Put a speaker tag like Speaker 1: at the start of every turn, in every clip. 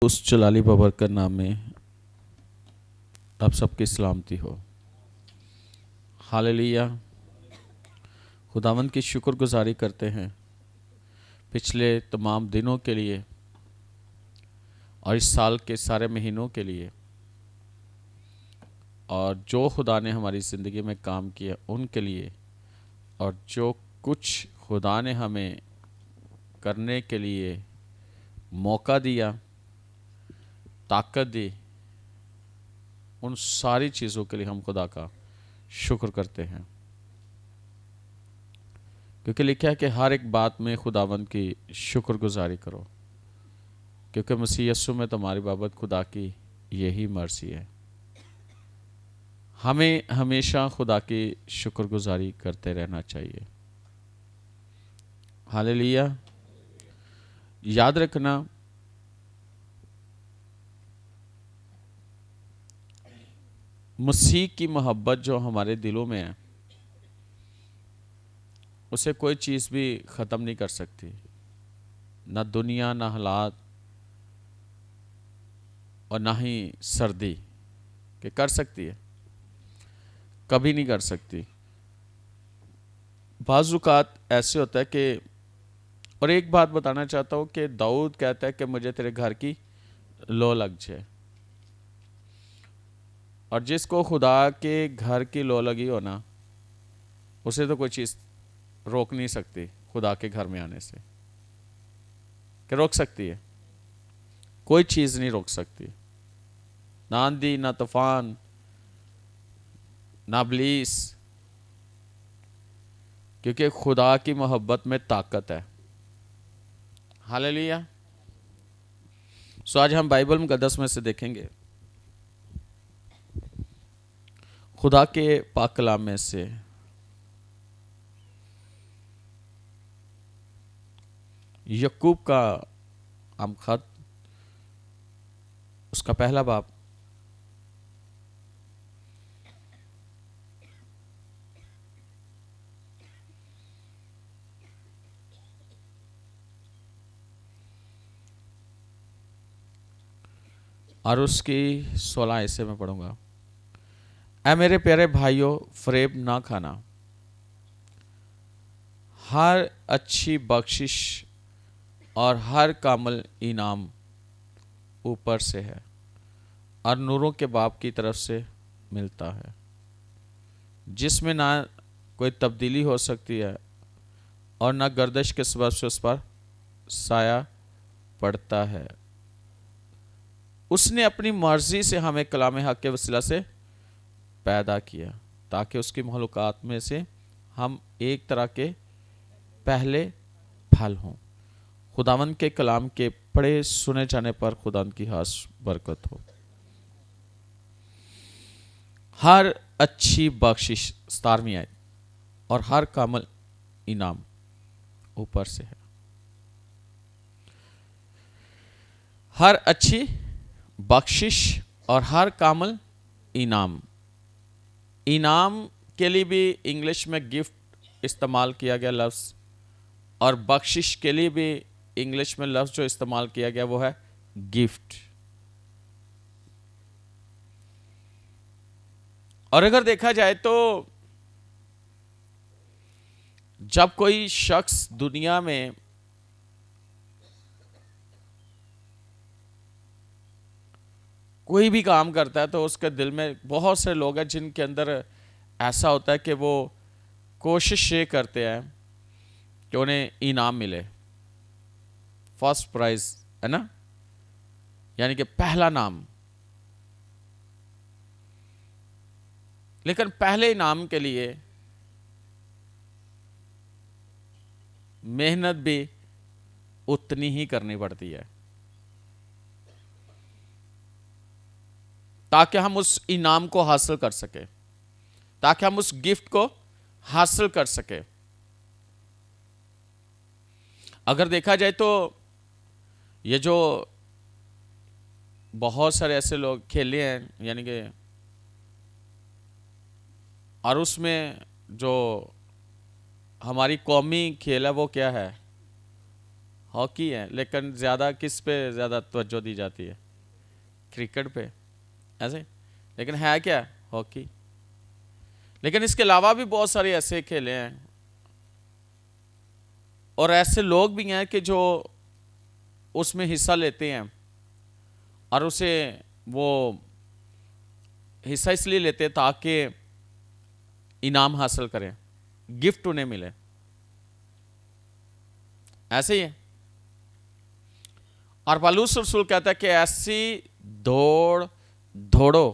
Speaker 1: उस जलाली बबरकत नाम में आप सबकी सलामती हो। हालेलुया। खुदावंद की शुक्रगुजारी करते हैं पिछले तमाम दिनों के लिए और इस साल के सारे महीनों के लिए, और जो खुदा ने हमारी ज़िंदगी में काम किया उनके लिए, और जो कुछ खुदा ने हमें करने के लिए मौका दिया, ताकत दी, उन सारी चीज़ों के लिए हम खुदा का शुक्र करते हैं। क्योंकि लिखा है कि हर एक बात में खुदावंद की शुक्रगुजारी करो, क्योंकि मसीह यीशु में तुम्हारी बाबत खुदा की यही मर्जी है। हमें हमेशा खुदा की शुक्रगुजारी करते रहना चाहिए। हालेलुया। याद रखना, मसीह की मोहब्बत जो हमारे दिलों में है उसे कोई चीज़ भी ख़त्म नहीं कर सकती। ना दुनिया, ना हालात, और ना ही सर्दी कि कर सकती है, कभी नहीं कर सकती। बाज़-औक़ात ऐसे होता है कि, और एक बात बताना चाहता हूँ कि दाऊद कहता है कि मुझे तेरे घर की लौ लग जाए, और जिसको खुदा के घर की लौ लगी हो ना, उसे तो कोई चीज़ रोक नहीं सकती खुदा के घर में आने से। कि रोक सकती है? कोई चीज़ नहीं रोक सकती। ना आंधी, ना तूफान, ना इब्लीस, क्योंकि खुदा की मोहब्बत में ताकत है। हालेलुया। सो आज हम बाइबल मुकद्दस में से देखेंगे, खुदा के पाक कलाम में से यकूब का हम खत, उसका पहला बाब, और उसकी 16 हिस्से में पढ़ूंगा। ऐ मेरे प्यारे भाइयों, फरेब ना खाना। हर अच्छी बख्शिश और हर कामिल इनाम ऊपर से है और नूरों के बाप की तरफ से मिलता है, जिसमें ना कोई तब्दीली हो सकती है और ना गर्दश के सबब से उस पर साया पड़ता है। उसने अपनी मर्जी से हमें कलाम हक के वसीला से पैदा किया, ताकि उसकी मखलूकात में से हम एक तरह के पहले फल हों। खुदावंद के कलाम के पढ़े सुने जाने पर खुदावंद की खास बरकत हो। हर अच्छी बख्शिश 17वीं आयत, और हर कामिल इनाम ऊपर से है। हर अच्छी बख्शिश और हर कामिल इनाम। इनाम के लिए भी इंग्लिश में गिफ्ट इस्तेमाल किया गया लफ्ज़, और बख्शिश के लिए भी इंग्लिश में लफ्ज़ जो इस्तेमाल किया गया वो है गिफ्ट। और अगर देखा जाए तो जब कोई शख्स दुनिया में कोई भी काम करता है तो उसके दिल में बहुत से लोग हैं जिनके अंदर ऐसा होता है कि वो कोशिश ये करते हैं कि उन्हें इनाम मिले, फर्स्ट प्राइज, है ना, यानी कि पहला नाम। लेकिन पहले इनाम के लिए मेहनत भी उतनी ही करनी पड़ती है, ताकि हम उस इनाम को हासिल कर सके, ताकि हम उस गिफ्ट को हासिल कर सके। अगर देखा जाए तो ये जो बहुत सारे ऐसे लोग खेले हैं, यानी कि, और उसमें जो हमारी कौमी खेल है वो क्या है? हॉकी है, लेकिन ज़्यादा किस पे ज़्यादा तवज्जो दी जाती है? क्रिकेट पे, ऐसे। लेकिन है क्या? हॉकी। लेकिन इसके अलावा भी बहुत सारे ऐसे खेले हैं और ऐसे लोग भी हैं कि जो उसमें हिस्सा लेते हैं और उसे वो हिस्सा इसलिए लेते हैं ताकि इनाम हासिल करें, गिफ्ट उन्हें मिले। ऐसे ही है। और पौलुस रसूल कहता है कि ऐसी दौड़ दौड़ो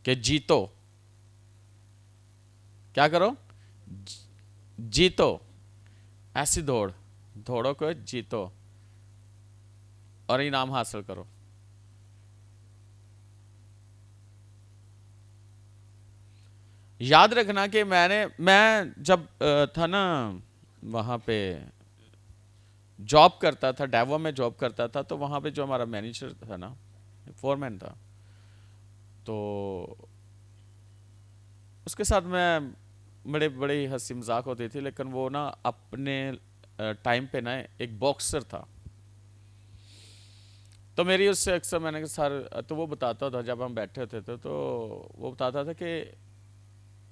Speaker 1: कि जीतो। क्या करो? जीतो। ऐसी दौड़ दौड़ो को जीतो और इनाम हासिल करो। याद रखना कि मैं जब था ना वहाँ पे जॉब करता था, डेवो में जॉब करता था, तो वहाँ पे जो हमारा मैनेजर था ना, फोरमैन था, तो उसके साथ मैं बड़े बड़े हंसी मजाक होती थी। लेकिन वो ना अपने टाइम पे ना एक बॉक्सर था, तो मेरी उससे अक्सर मैंने कहा सर, तो वो बताता था जब हम बैठे होते थे तो वो बताता था कि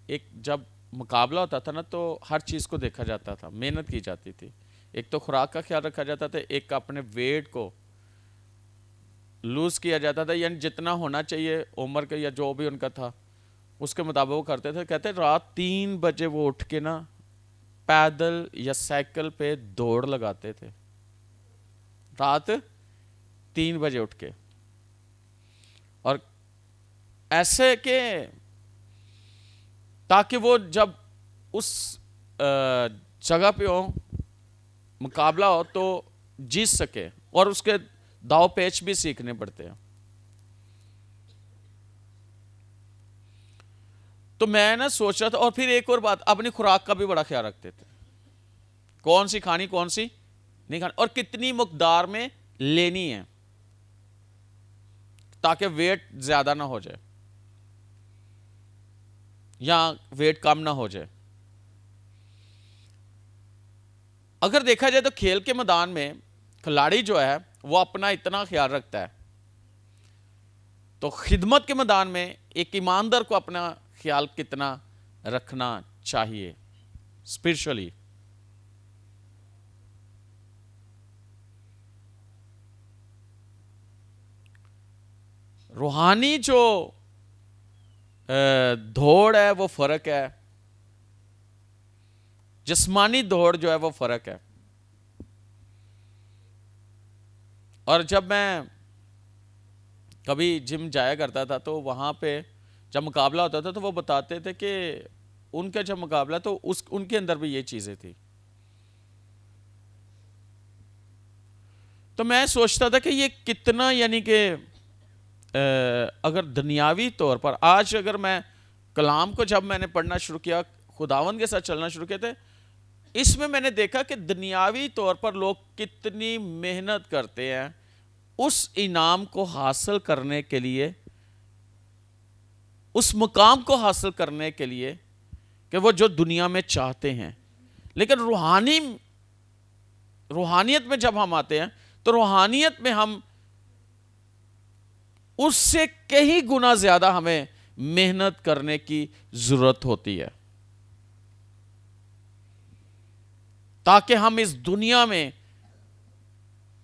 Speaker 1: एक जब मुकाबला होता था ना तो हर चीज़ को देखा जाता था, मेहनत की जाती थी। एक तो खुराक का ख्याल रखा जाता था, एक अपने वेट को लूज किया जाता था, यानी जितना होना चाहिए उम्र का या जो भी उनका था उसके मुताबिक वो करते थे। कहते रात 3 बजे वो उठ के ना पैदल या साइकिल पे दौड़ लगाते थे, रात 3 बजे उठ के। और ऐसे के ताकि वो जब उस जगह पे हो, मुकाबला हो, तो जीत सके। और उसके दाव पेच भी सीखने पड़ते हैं। तो मैं ना सोच रहा था, और फिर एक और बात, अपनी खुराक का भी बड़ा ख्याल रखते थे, कौन सी खानी कौन सी नहीं खानी, और कितनी मकदार में लेनी है ताकि वेट ज्यादा ना हो जाए या वेट कम ना हो जाए। अगर देखा जाए तो खेल के मैदान में खिलाड़ी जो है वो अपना इतना ख्याल रखता है, तो खिदमत के मैदान में एक ईमानदार को अपना ख्याल कितना रखना चाहिए स्पिरिचुअली। रूहानी जो दौड़ है वो फर्क है, जिस्मानी दौड़ जो है वो फर्क है। और जब मैं कभी जिम जाया करता था तो वहाँ पे जब मुकाबला होता था तो वो बताते थे कि उनका जब मुकाबला तो उनके अंदर भी ये चीज़ें थी। तो मैं सोचता था कि ये कितना, यानी कि अगर दुनियावी तौर पर आज अगर मैं कलाम को जब मैंने पढ़ना शुरू किया, खुदावंद के साथ चलना शुरू किया था, इसमें मैंने देखा कि दुनियावी तौर पर लोग कितनी मेहनत करते हैं उस इनाम को हासिल करने के लिए, उस मुकाम को हासिल करने के लिए कि वो जो दुनिया में चाहते हैं। लेकिन रूहानियत में जब हम आते हैं तो रूहानियत में हम उससे कई गुना ज्यादा हमें मेहनत करने की जरूरत होती है ताकि हम इस दुनिया में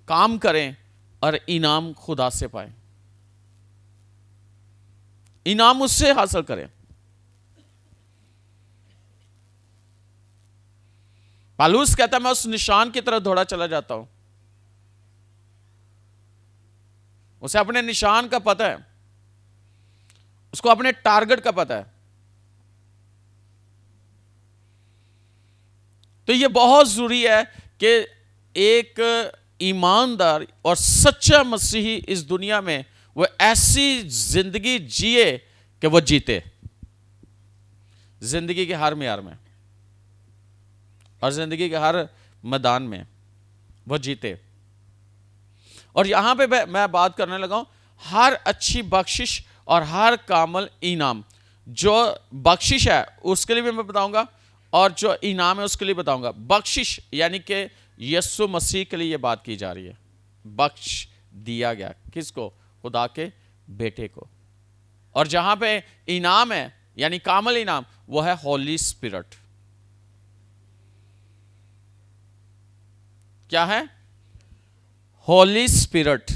Speaker 1: काम करें और इनाम खुदा से पाए, इनाम उससे हासिल करें। पौलुस कहता है मैं उस निशान की तरफ दौड़ा चला जाता हूं। उसे अपने निशान का पता है, उसको अपने टारगेट का पता है। तो यह बहुत जरूरी है कि एक ईमानदार और सच्चा मसीही इस दुनिया में वो ऐसी जिंदगी जिए कि वो जीते जिंदगी के हर मेयार में और जिंदगी के हर मैदान में वो जीते। और यहां पे मैं बात करने लगा हूं हर अच्छी बख्शिश और हर कामल इनाम। जो बख्शिश है उसके लिए भी मैं बताऊंगा और जो इनाम है उसके लिए बताऊंगा। बख्शिश यानी कि यीशु मसीह के लिए यह बात की जा रही है। बख्श दिया गया किसको? खुदा के बेटे को। और जहां पे इनाम है यानी कामल इनाम, वो है होली स्पिरिट। क्या है? होली स्पिरिट।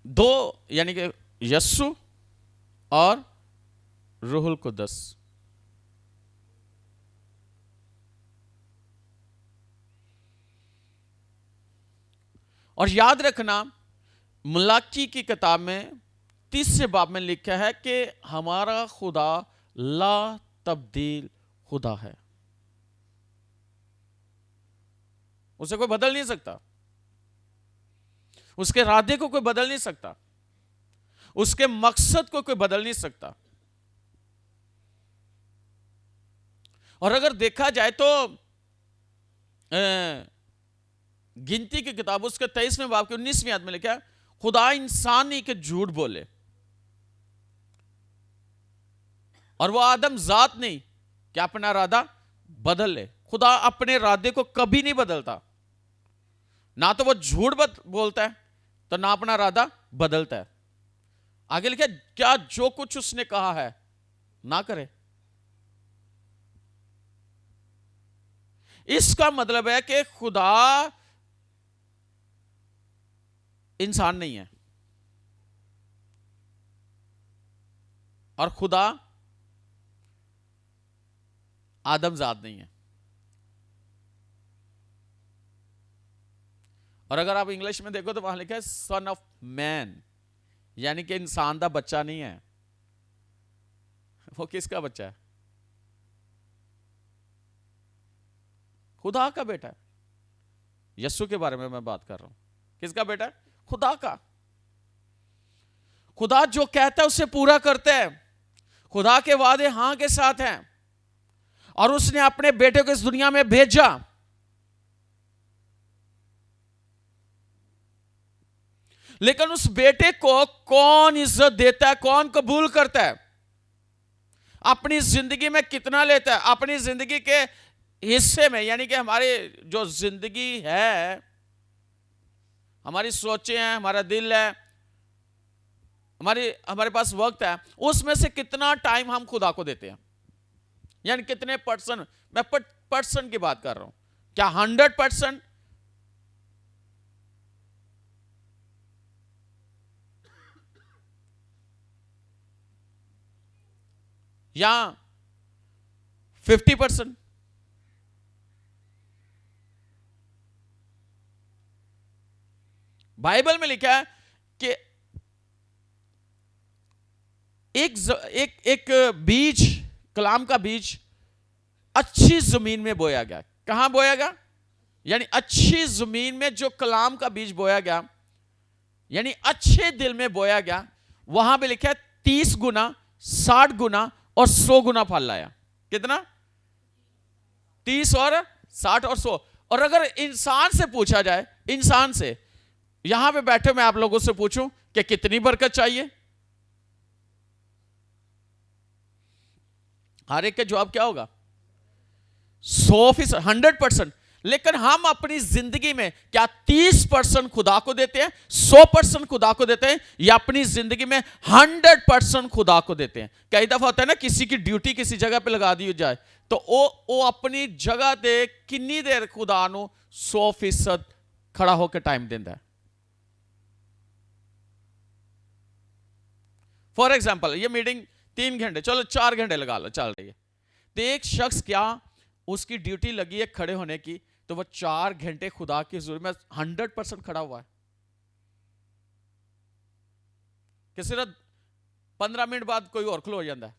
Speaker 1: दो यानी कि यस्सु और रूहुल कुद्दस। और याद रखना, मलाकी की किताब में 30 बाब में लिखा है कि हमारा खुदा ला तब्दील खुदा है, उसे कोई बदल नहीं सकता, उसके इरादे को कोई बदल नहीं सकता, उसके मकसद को कोई बदल नहीं सकता। और अगर देखा जाए तो गिनती की किताब उसके 23वें बाब के 19वीं आयत में लिखा है, खुदा इंसान नहीं कि झूठ बोले, और वो आदम जात नहीं कि अपना इरादा बदल ले। खुदा अपने इरादे को कभी नहीं बदलता, ना तो वो झूठ बोलता है तो ना अपना इरादा बदलता है। आगे लिखा, क्या जो कुछ उसने कहा है ना करे। इसका मतलब है कि खुदा इंसान नहीं है और खुदा आदमजाद नहीं है। और अगर आप इंग्लिश में देखो तो वहां लिखा है सन ऑफ मैन, यानी कि इंसान का बच्चा नहीं है। वो किसका बच्चा है? खुदा का बेटा है। यस्सु के बारे में मैं बात कर रहा हूं। किसका बेटा है? खुदा का। खुदा जो कहता है उसे पूरा करता है। खुदा के वादे हां के साथ हैं और उसने अपने बेटे को इस दुनिया में भेजा। लेकिन उस बेटे को कौन इज्जत देता है, कौन कबूल करता है, अपनी जिंदगी में कितना लेता है, अपनी जिंदगी के हिस्से में, यानी कि हमारी जो जिंदगी है, हमारी सोचें हैं, हमारा दिल है, हमारे पास वक्त है, उसमें से कितना टाइम हम खुदा को देते हैं, यानी कितने परसेंट। मैं परसेंट की बात कर रहा हूं। क्या 100%? या 50%? बाइबल में लिखा है कि एक बीज, कलाम का बीज अच्छी जमीन में बोया गया। कहां बोया गया? यानी अच्छी जमीन में जो कलाम का बीज बोया गया, यानी अच्छे दिल में बोया गया, वहां पे लिखा है 30 गुना, 60 गुना और 100 गुना फल लाया। कितना? 30 और 60 और 100। और अगर इंसान से पूछा जाए, इंसान से, यहां पे बैठे मैं आप लोगों से पूछूं कि कितनी बरकत चाहिए, हर एक का जवाब क्या होगा? 100%, 100%। लेकिन हम अपनी जिंदगी में क्या 30% खुदा को देते हैं, 100% खुदा को देते हैं, या अपनी जिंदगी में 100% खुदा को देते हैं? कई दफा होता है ना, किसी की ड्यूटी किसी जगह पे लगा दी जाए तो वो अपनी जगह दे कितनी देर खुदा नु 100% खड़ा होकर टाइम देता है। फॉर एग्जाम्पल, ये मीटिंग 3 घंटे, चलो 4 घंटे लगा लो, चल रही है, तो एक शख्स क्या, उसकी ड्यूटी लगी है खड़े होने की, तो वह 4 घंटे खुदा की हुजूर में 100% खड़ा हुआ है। कि सिर्फ 15 मिनट बाद कोई और खलो हो जाता है,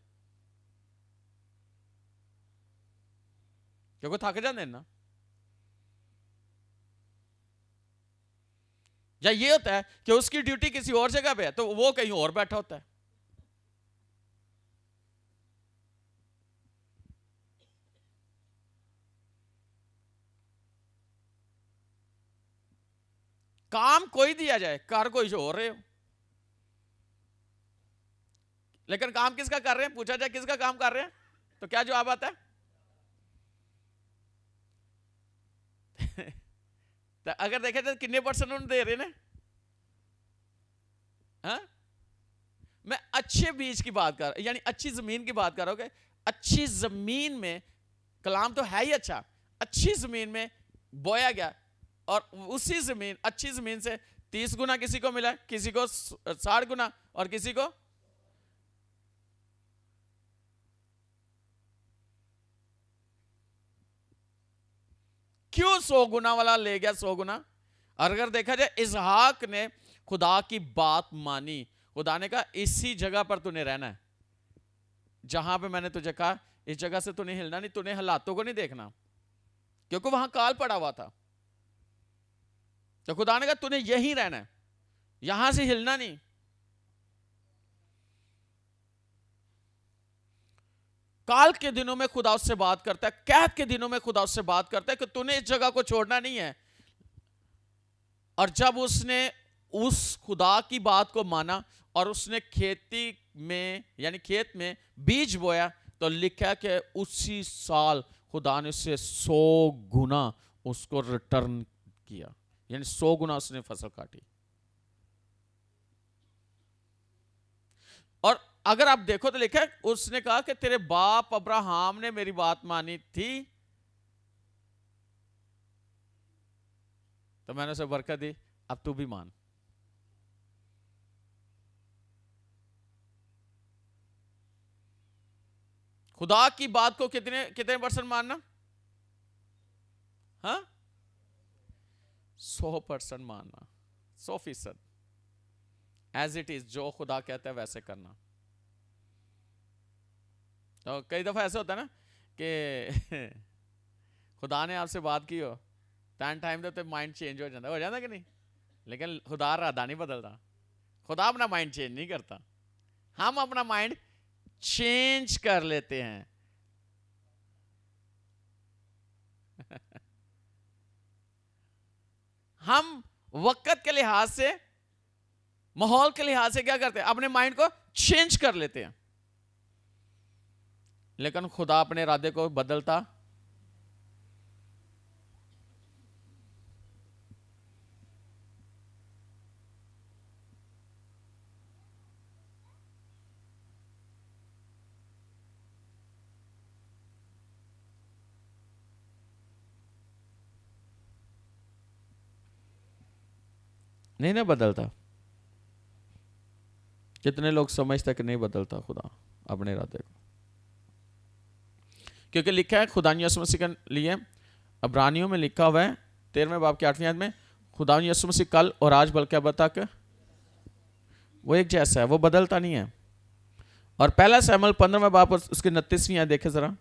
Speaker 1: क्योंकि थक जाते हैं ना। या ये होता है कि उसकी ड्यूटी किसी और जगह पे है तो वो कहीं और बैठा होता है। काम कोई दिया जाए, कर कोई हो रहे हो, लेकिन काम किसका कर रहे हैं? पूछा जाए किसका काम कर रहे हैं? तो क्या जवाब आता है? तो अगर देखे तो कितने परसेंट उन्हें दे रहे ना? हाँ? मैं अच्छे बीज की बात कर, यानी अच्छी जमीन की बात कर रहा हूं। अच्छी जमीन में कलाम तो है ही अच्छा, अच्छी जमीन में बोया गया और उसी जमीन, अच्छी जमीन से 30 गुना किसी को मिला, किसी को 60 गुना और किसी को क्यों 100 गुना वाला ले गया 100 गुना? और अगर देखा जाए इसहाक ने खुदा की बात मानी। खुदा ने कहा इसी जगह पर तूने रहना है, जहां पे मैंने तुझे कहा इस जगह से तूने हिलना नहीं, तूने हालातों को नहीं देखना, क्योंकि वहां काल पड़ा हुआ था। तो खुदा ने कहा तूने यहीं रहना है, यहां से हिलना नहीं। काल के दिनों में खुदा उससे बात करता है, कैद के दिनों में खुदा उससे बात करता है कि तूने इस जगह को छोड़ना नहीं है। और जब उसने उस खुदा की बात को माना और उसने खेती में, यानी खेत में बीज बोया, तो लिखा कि उसी साल खुदा ने उससे 100 गुना उसको रिटर्न किया, यानी 100 गुना उसने फसल काटी। और अगर आप देखो तो लिखा है उसने कहा कि तेरे बाप अब्राहम ने मेरी बात मानी थी तो मैंने उसे बरकत दी, अब तू भी मान। खुदा की बात को कितने कितने परसेंट मानना? हाँ, 100% मानना, 100%। एज इट इज, जो खुदा कहता है वैसे करना। तो कई दफा ऐसा होता है ना कि खुदा ने आपसे बात की हो, टाइम तो माइंड चेंज हो जाता कि नहीं? लेकिन खुदा इरादा नहीं बदलता, खुदा अपना माइंड चेंज नहीं करता, हम अपना माइंड चेंज कर लेते हैं। हम वक्त के लिहाज से, माहौल के लिहाज से क्या करते हैं? अपने माइंड को चेंज कर लेते हैं। लेकिन खुदा अपने इरादे को बदलता नहीं ना बदलता। कितने लोग समझते कि नहीं बदलता खुदा अपने इरादे को? क्योंकि लिखा है खुदा यीशु मसीह के लिए, अब्रानियों में लिखा हुआ है 13वें बाब की 8वीं आयत में, खुदा यीशु मसीह कल और आज बल्कि अब तक वो एक जैसा है, वो बदलता नहीं है। और पहला शमूएल 15वें बाब उसकी 29वीं आयत देखे जरा।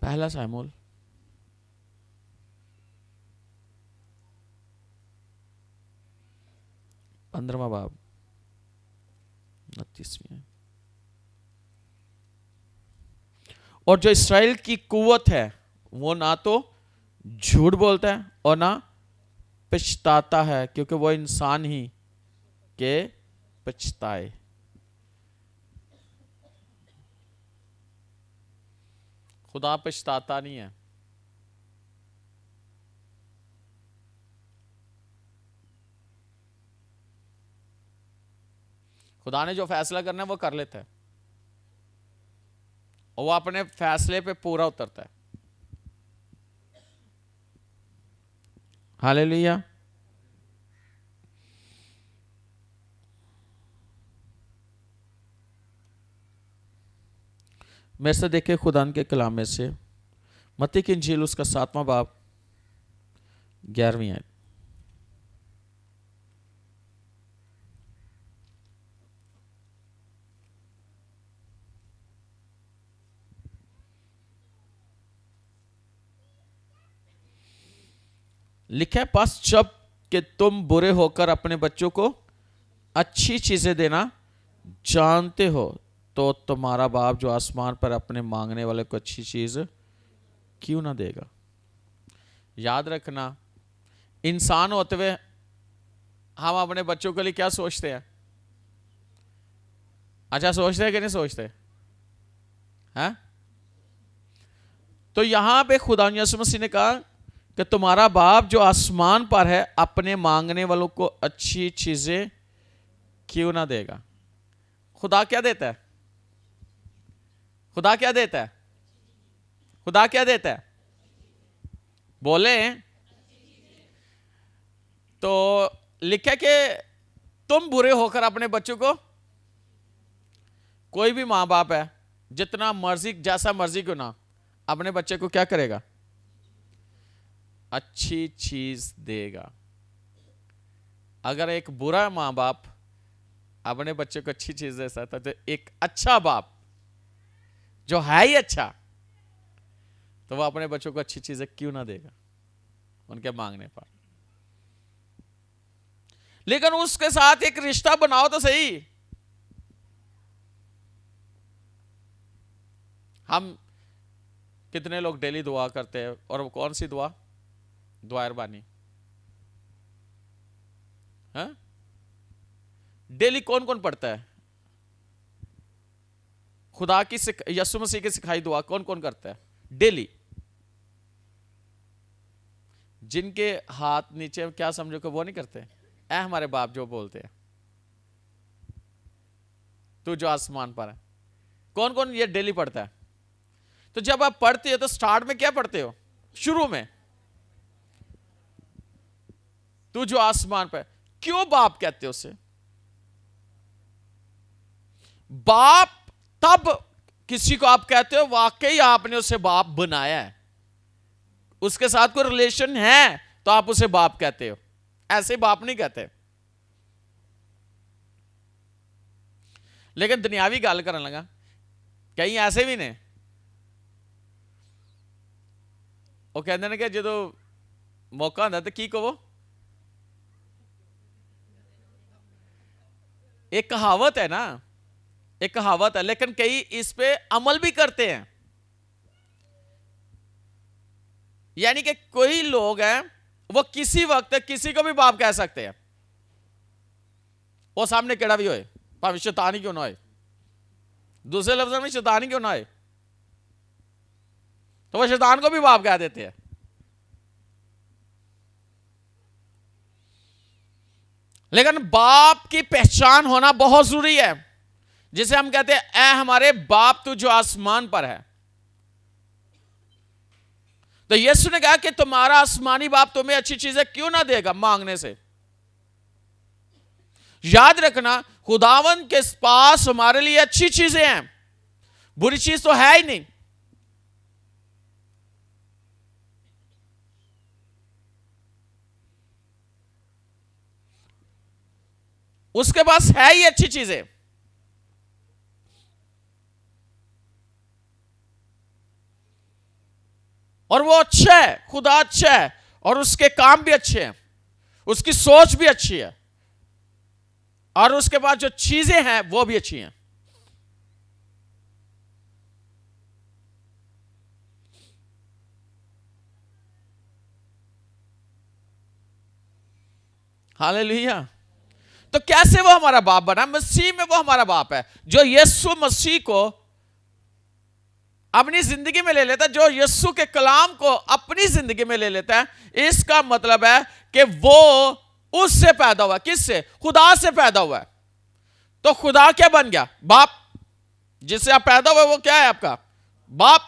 Speaker 1: पहला शमूएल 15वां बाब 29वीं। और जो इस्राएल की कुव्वत है वो ना तो झूठ बोलता है और ना पछताता है, क्योंकि वो इंसान ही के पछताए। खुदा पछताता नहीं है। खुदा ने जो फैसला करना है वो कर लेता है और वो अपने फैसले पे पूरा उतरता है। हालेलुया। मेरे से देखे खुदा के कलाम में से मत्ती की इंजील उसका 7वां बाब 11वीं आयत। लिखा है, बस जब कि तुम बुरे होकर अपने बच्चों को अच्छी चीजें देना जानते हो, तो तुम्हारा बाप जो आसमान पर अपने मांगने वाले को अच्छी चीज क्यों ना देगा। याद रखना, इंसान होते हुए हम अपने बच्चों के लिए क्या सोचते हैं? अच्छा सोचते हैं कि नहीं सोचते हैं? तो यहां पे खुदा यीशु मसीह ने कहा कि तुम्हारा बाप जो आसमान पर है अपने मांगने वालों को अच्छी चीजें क्यों ना देगा। खुदा क्या देता है? खुदा क्या देता है? खुदा क्या देता है? बोले तो लिखा कि तुम बुरे होकर अपने बच्चों को, कोई भी मां बाप है जितना मर्जी जैसा मर्जी क्यों ना, अपने बच्चे को क्या करेगा? अच्छी चीज देगा। अगर एक बुरा मां बाप अपने बच्चे को अच्छी चीज दे सकता है, तो एक अच्छा बाप जो है ही अच्छा, तो वह अपने बच्चों को अच्छी चीजें क्यों ना देगा उनके मांगने पर। लेकिन उसके साथ एक रिश्ता बनाओ तो सही। हम कितने लोग डेली दुआ करते हैं, और कौन सी दुआ? दुआ अरबानी। हाँ, डेली कौन कौन पढ़ता है? खुदा की यीशु मसीह की सिखाई दुआ कौन कौन करता है डेली? जिनके हाथ नीचे क्या समझो कि वो नहीं करते? ऐ हमारे बाप जो बोलते हैं, तू जो आसमान पर है। कौन कौन ये डेली पढ़ता है? तो जब आप पढ़ते हो तो स्टार्ट में क्या पढ़ते हो? शुरू में तू जो आसमान पर। क्यों बाप कहते हो उसे? बाप तब किसी को आप कहते हो वाकई आपने उसे बाप बनाया है, उसके साथ कोई रिलेशन है, तो आप उसे बाप कहते हो। ऐसे बाप नहीं कहते। लेकिन दुनियावी गल करने लगा, कहीं ऐसे भी ने वो कहते हैं कि जो मौका होता तो की कहो। एक कहावत है ना, एक कहावत है, लेकिन कई इस पे अमल भी करते हैं। यानी कि कोई लोग हैं वो किसी वक्त किसी को भी बाप कह सकते हैं, वो सामने केड़ा भी होए, भावे शैतान ही क्यों ना होए, दूसरे लफ्जों में शैतान ही क्यों ना होए, तो वो शैतान को भी बाप कह देते हैं। लेकिन बाप की पहचान होना बहुत जरूरी है, जिसे हम कहते हैं ऐ हमारे बाप तू जो आसमान पर है। तो यीशु ने कहा कि तुम्हारा आसमानी बाप तुम्हें अच्छी चीजें क्यों ना देगा मांगने से। याद रखना, खुदावन के पास हमारे लिए अच्छी चीजें हैं, बुरी चीज तो है ही नहीं। उसके पास है ही अच्छी चीजें। और वो अच्छा है, खुदा अच्छा है, और उसके काम भी अच्छे हैं, उसकी सोच भी अच्छी है, और उसके पास जो चीजें हैं वो भी अच्छी हैं। हालेलुया। तो कैसे वो हमारा बाप बना? मसीह में वो हमारा बाप है, जो यीशु मसीह को अपनी जिंदगी में ले लेता है, जो यीशु के कलाम को अपनी जिंदगी में ले लेता है। इसका मतलब है कि वो उससे पैदा हुआ। किससे? खुदा से पैदा हुआ है। तो खुदा क्या बन गया? बाप। जिससे आप पैदा हुए वो क्या है? आपका बाप।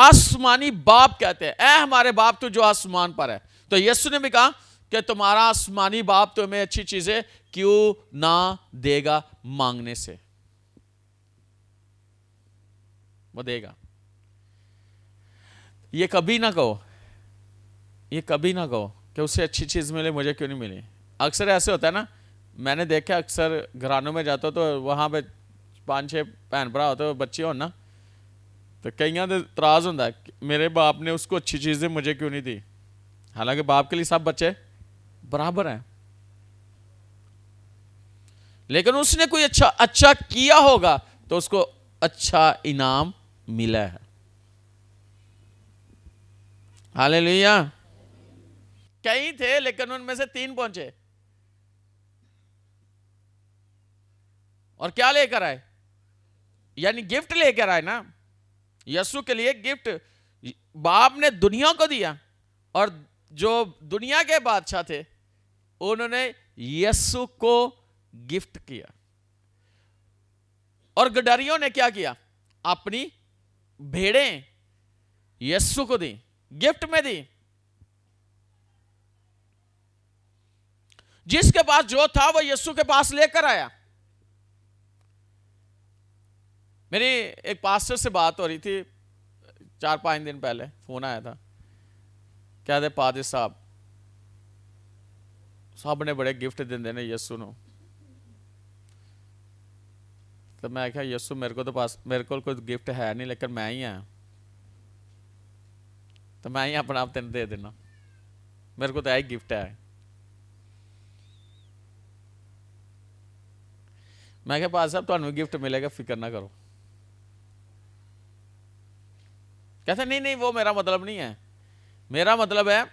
Speaker 1: आसमानी बाप कहते हैं, ऐ हमारे बाप तू जो आसमान पर है। तो यीशु ने भी कहा कि तुम्हारा आसमानी बाप तुम्हें अच्छी चीजें क्यों ना देगा मांगने से। वो देगा। ये कभी ना कहो, ये कभी ना कहो कि उससे अच्छी चीज मिले, मुझे क्यों नहीं मिली। अक्सर ऐसे होता है ना, मैंने देखा अक्सर घरानों में जाता तो वहां पे 5-6 बहन भरा होते, बच्चे हो ना, तो कईयां दे इतराज होंदा है कि मेरे बाप ने उसको अच्छी चीजें मुझे क्यों नहीं दी, हालांकि बाप के लिए सब बच्चे बराबर हैं, लेकिन उसने कोई अच्छा अच्छा किया होगा तो उसको अच्छा इनाम मिला है। हालेलुया। कई थे लेकिन उनमें से 3 पहुंचे, और क्या लेकर आए, यानी गिफ्ट लेकर आए ना। यीशु के लिए गिफ्ट बाप ने दुनिया को दिया, और जो दुनिया के बादशाह थे उन्होंने यीशु को गिफ्ट किया। और गडारियों ने क्या किया, अपनी भेड़ें यीशु को दी, गिफ्ट में दी। जिसके पास जो था वो यीशु के पास लेकर आया। मेरी एक पास्टर से बात हो रही थी 4-5 दिन पहले, फोन आया था, कहते पादरी साहब सब ने बड़े गिफ्ट देंगे ने यीशु नो। तो मैं क्या यीशु मेरे को कोई गिफ्ट है नहीं, लेकिन मैं ही हाँ, तो मैं ही अपना आप तेन दे देना, मेरे को तो यही गिफ्ट है। मैं क्या पादरी साहब तुहानू गिफ्ट मिलेगा, फिक्र ना करो। कहते नहीं नहीं वो मेरा मतलब नहीं है, मेरा मतलब है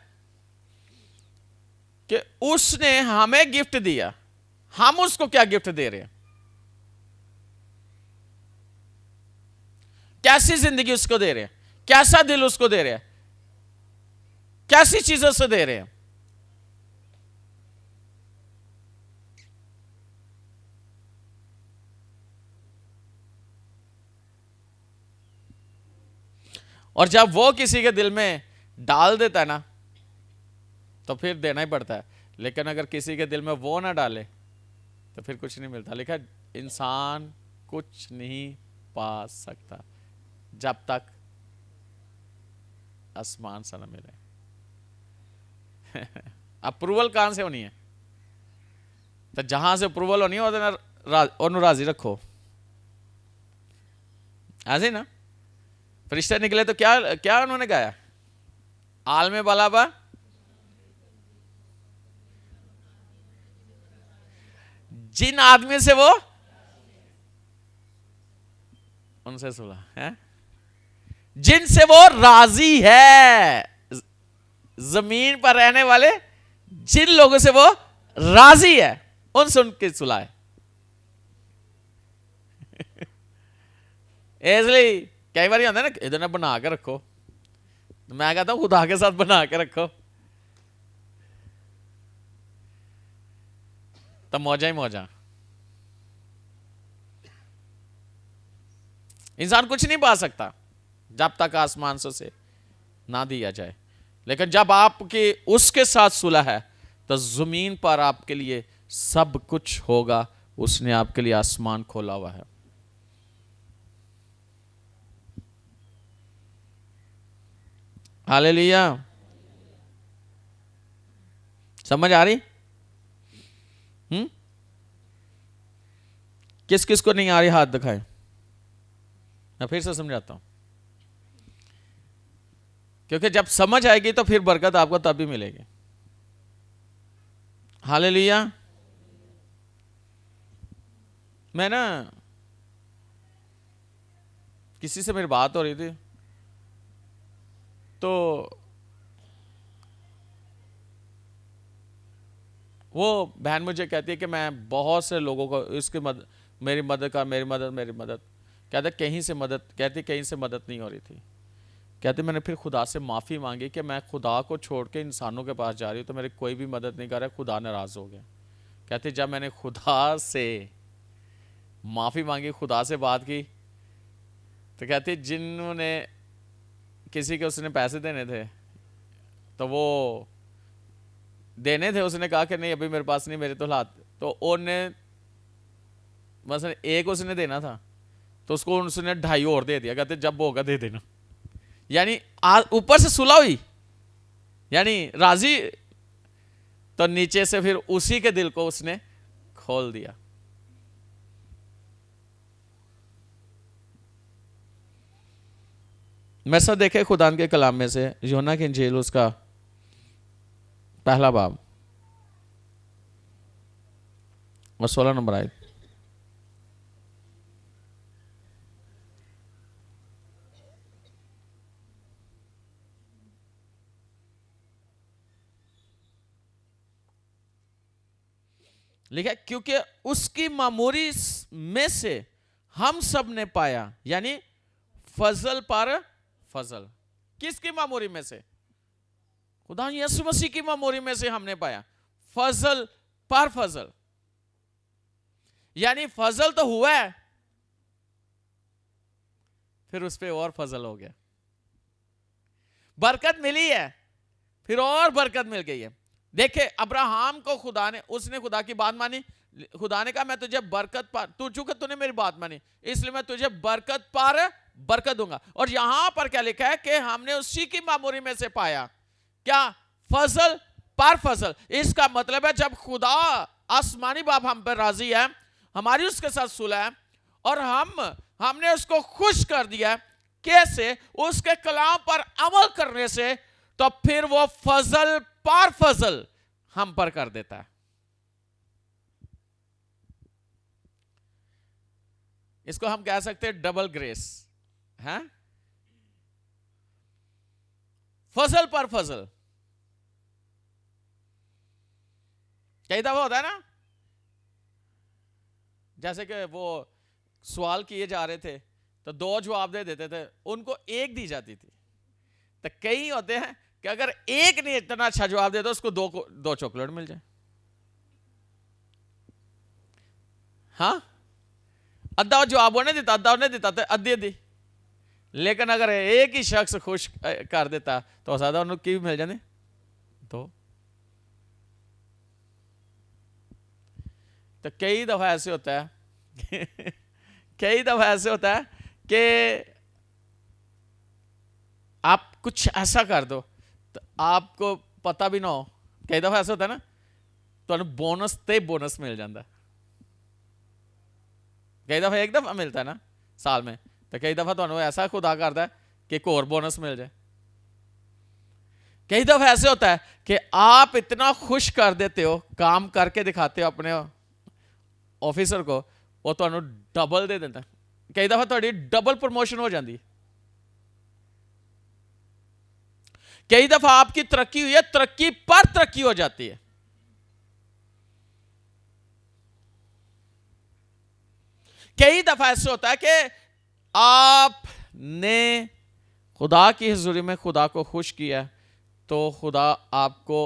Speaker 1: कि उसने हमें गिफ्ट दिया, हम उसको क्या गिफ्ट दे रहे हैं, कैसी जिंदगी उसको दे रहे हैं, कैसा दिल उसको दे रहे हैं, कैसी चीजों से दे रहे हैं। और जब वो किसी के दिल में डाल देता है ना तो फिर देना ही पड़ता है, लेकिन अगर किसी के दिल में वो ना डाले तो फिर कुछ नहीं मिलता। लिखा इंसान कुछ नहीं पा सकता जब तक आसमान से न मिले। अप्रूवल कहां से होनी है, तो जहां से अप्रूवल होनी है उन्हें राजी रखो, ऐसे ना। फरिश्ते निकले तो क्या क्या उन्होंने गाया, आलमे वाला बा जिन आदमी से वो उनसे सुला है, जिनसे वो राजी है, जमीन पर रहने वाले जिन लोगों से वो राजी है उनसे उनके सुलाए। इसलिए कई बार होता है ना, इधर बना के रखो, मैं कहता हूं खुदा के साथ बना के रखो तो मौजा ही मौजा। इंसान कुछ नहीं पा सकता जब तक आसमान से ना दिया जाए, लेकिन जब आपके उसके साथ सुलह है तो जमीन पर आपके लिए सब कुछ होगा। उसने आपके लिए आसमान खोला हुआ है। हालेलुया। समझ आ रही? किस किस को नहीं आ रही हाथ दिखाएं, मैं फिर से समझाता हूं, क्योंकि जब समझ आएगी तो फिर बरकत आपको तभी मिलेगी। हालेलुया। मैं ना किसी से मेरी बात हो रही थी तो वो बहन मुझे कहती है कि मैं बहुत से लोगों को इसकी मेरी मदद का, मेरी मदद कहते कहीं से मदद, कहती कहीं से मदद नहीं हो रही थी। कहते मैंने फिर खुदा से माफ़ी मांगी कि मैं खुदा को छोड़ के इंसानों के पास जा रही हूँ तो मेरी कोई भी मदद नहीं कर रहा, खुदा नाराज़ हो गया। कहते जब मैंने खुदा से माफ़ी मांगी, खुदा से बात की, तो कहते जिन्होंने किसी के उसने पैसे देने थे तो वो देने थे, उसने कहा कि नहीं अभी मेरे पास नहीं, मेरे तो हाथ, तो उन्हें मसलन एक उसने देना था तो उसको उसने 2.5 और दे दिया। कहते जब होगा दे देना, यानी ऊपर से सुलह हुई, यानी राजी, तो नीचे से फिर उसी के दिल को उसने खोल दिया। मैं सब देखे खुदा के कलाम में से यूहन्ना की इंजील उसका पहला बाब और 16 नंबर आयत। लिखा क्योंकि उसकी मामूरी में से हम सब ने पाया, यानी फजल पर फजल। किसकी मामूरी में से? खुदा यीशु मसीह की मामूरी में से हमने पाया फजल पर फजल, यानी फजल तो हुआ है, फिर उस पे और फजल हो गया। बरकत मिली है, फिर और बरकत मिल गई है। देखे अब्राहम को खुदा ने, उसने खुदा की बात मानी। खुदा ने कहा मैं तुझे बरकत पर, तू चूंकि तूने मेरी बात मानी इसलिए मैं तुझे बरकत पर बरकत दूंगा। और यहां पर क्या लिखा है कि हमने उसी की मामूरी में से पाया क्या? फजल पर फजल। इसका मतलब है जब खुदा आसमानी बाप हम पर राजी है, हमारी उसके साथ सुलह है और हमने उसको खुश कर दिया। कैसे? उसके कलाम पर अमल करने से। तो फिर वो फजल पर फजल हम पर कर देता है। इसको हम कह सकते हैं डबल ग्रेस है, फजल पर फजल। कई दफा होता है ना, जैसे कि वो सवाल किए जा रहे थे तो दो जवाब दे देते थे, उनको एक दी जाती थी। तो कई होते हैं कि अगर एक ने इतना अच्छा जवाब दे तो उसको दो चॉकलेट मिल जाए। हाँ, अद्धा जवाब होने देता, अद्धा होने देता, अद्धी अद्धी। लेकिन अगर एक ही शख्स खुश कर देता तो ज्यादा उन्हें की मिल जाने तो कई दफा ऐसे होता है कई दफा ऐसे होता है कि आप कुछ ऐसा कर दो तो आपको पता भी ना हो। कई दफा ऐसा होता है ना, तो बोनस ते बोनस मिल जाता है। कई दफा एक दफा मिलता है ना साल में, तो कई दफा तो ऐसा खुदा करता है कि एक और बोनस मिल जाए। कई दफा ऐसे होता है कि आप इतना खुश कर देते हो, काम करके दिखाते हो अपने ऑफिसर को, वो तो डबल दे देता है। कई दफा तो डबल प्रमोशन हो जाती है। कई दफा आपकी तरक्की हुई है, तरक्की पर तरक्की हो जाती है। कई दफा ऐसे होता है कि आपने खुदा की हुजूरी में खुदा को खुश किया तो खुदा आपको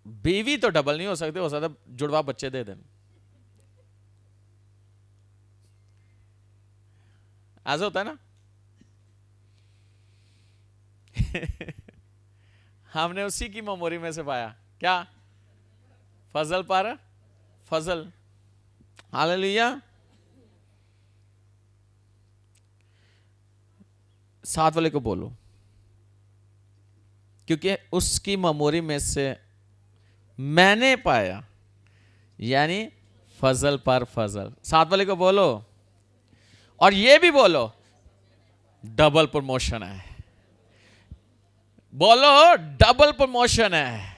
Speaker 1: बीवी तो डबल नहीं हो सकता जुड़वा बच्चे दे दें। ऐसा होता है ना हमने उसी की मेमोरी में से पाया क्या? फजल पर फजल। हालेलुया। साथ वाले को बोलो, क्योंकि उसकी मेमोरी में से मैंने पाया, यानी फजल पर फजल। साथ वाले को बोलो और ये भी बोलो डबल प्रमोशन है। बोलो डबल प्रमोशन है।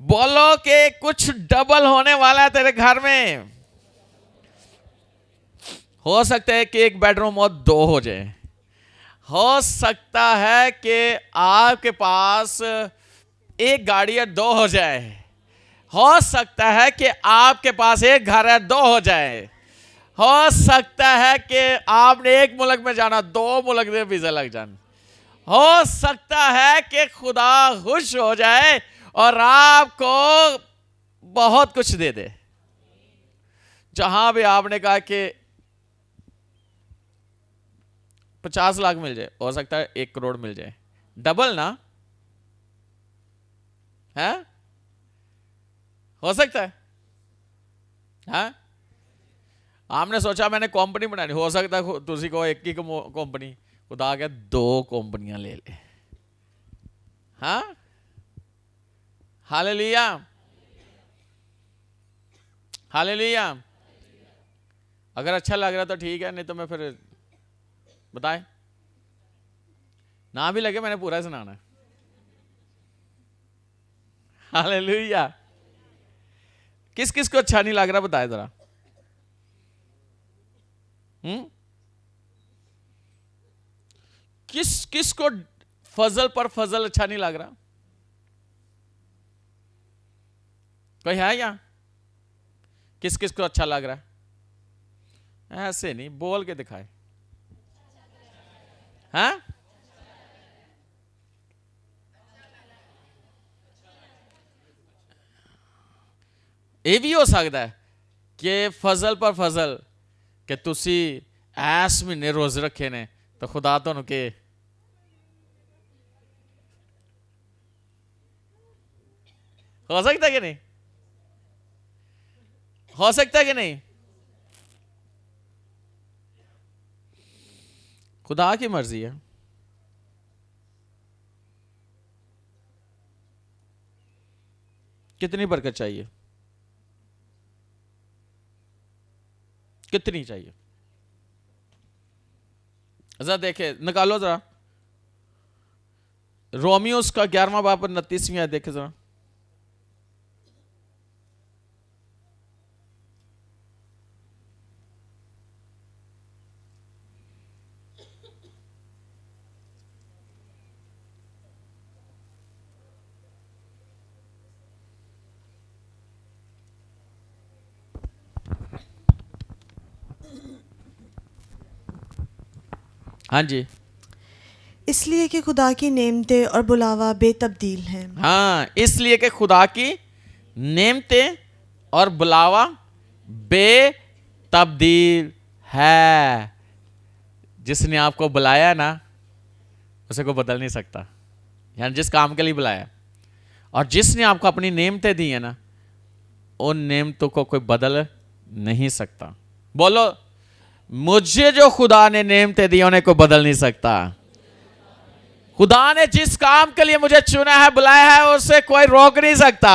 Speaker 1: बोलो कि कुछ डबल होने वाला है तेरे घर में। हो सकता है कि एक बेडरूम और दो हो जाए। हो सकता है कि आपके पास एक गाड़ी है दो हो जाए। हो सकता है कि आपके पास एक घर है दो हो जाए। हो सकता है कि आपने एक मुल्क में जाना, दो मुल्क में वीजा लग जाए। हो सकता है कि खुदा खुश हो जाए और आपको बहुत कुछ दे दे। जहां भी आपने कहा कि 50 लाख मिल जाए, हो सकता है 1 करोड़ मिल जाए। डबल ना है, हो सकता है। हाँ, आपने सोचा मैंने कंपनी बनानी, हो सकता है तुसी को एक ही कंपनी, खुदा के 2 कंपनियां ले ले। हाँ, हालेलुया हालेलुया। अगर अच्छा लग रहा तो ठीक है, नहीं तो मैं फिर बताएं। ना भी लगे, मैंने पूरा सुनाना है। हालेलुया। किस किस को अच्छा नहीं लग रहा बताए जरा। किस किस को फजल पर फजल अच्छा नहीं लग रहा? कोई है यहाँ? किस किस को अच्छा लग रहा है? ऐसे नहीं, बोल के दिखाए। हाँ, ये भी हो सकता है कि फजल पर फजल कि तुसी ऐस महीने रोज रखे ने तो खुदा तुहानू के हो सकता है कि नहीं? हो सकता है कि नहीं? खुदा की मर्जी है। कितनी बरकत चाहिए? कितनी चाहिए? जरा देखे, निकालो जरा रोमियोस का 11वां बाब 29वीं आयत देखे जरा। हाँ जी।
Speaker 2: इसलिए कि खुदा की नेमतें और बुलावा बेतब्दील हैं।
Speaker 1: हाँ, इसलिए कि खुदा की नेमतें और बुलावा बेतब्दील है। जिसने आपको बुलाया ना, उसे कोई बदल नहीं सकता। यानी जिस काम के लिए बुलाया, और जिसने आपको अपनी नेमतें दी है ना, उन नेमतों को कोई बदल नहीं सकता। बोलो, मुझे जो खुदा ने नेमतें दी उन्हें कोई बदल नहीं सकता। खुदा ने जिस काम के लिए मुझे चुना है, बुलाया है, उसे कोई रोक नहीं सकता।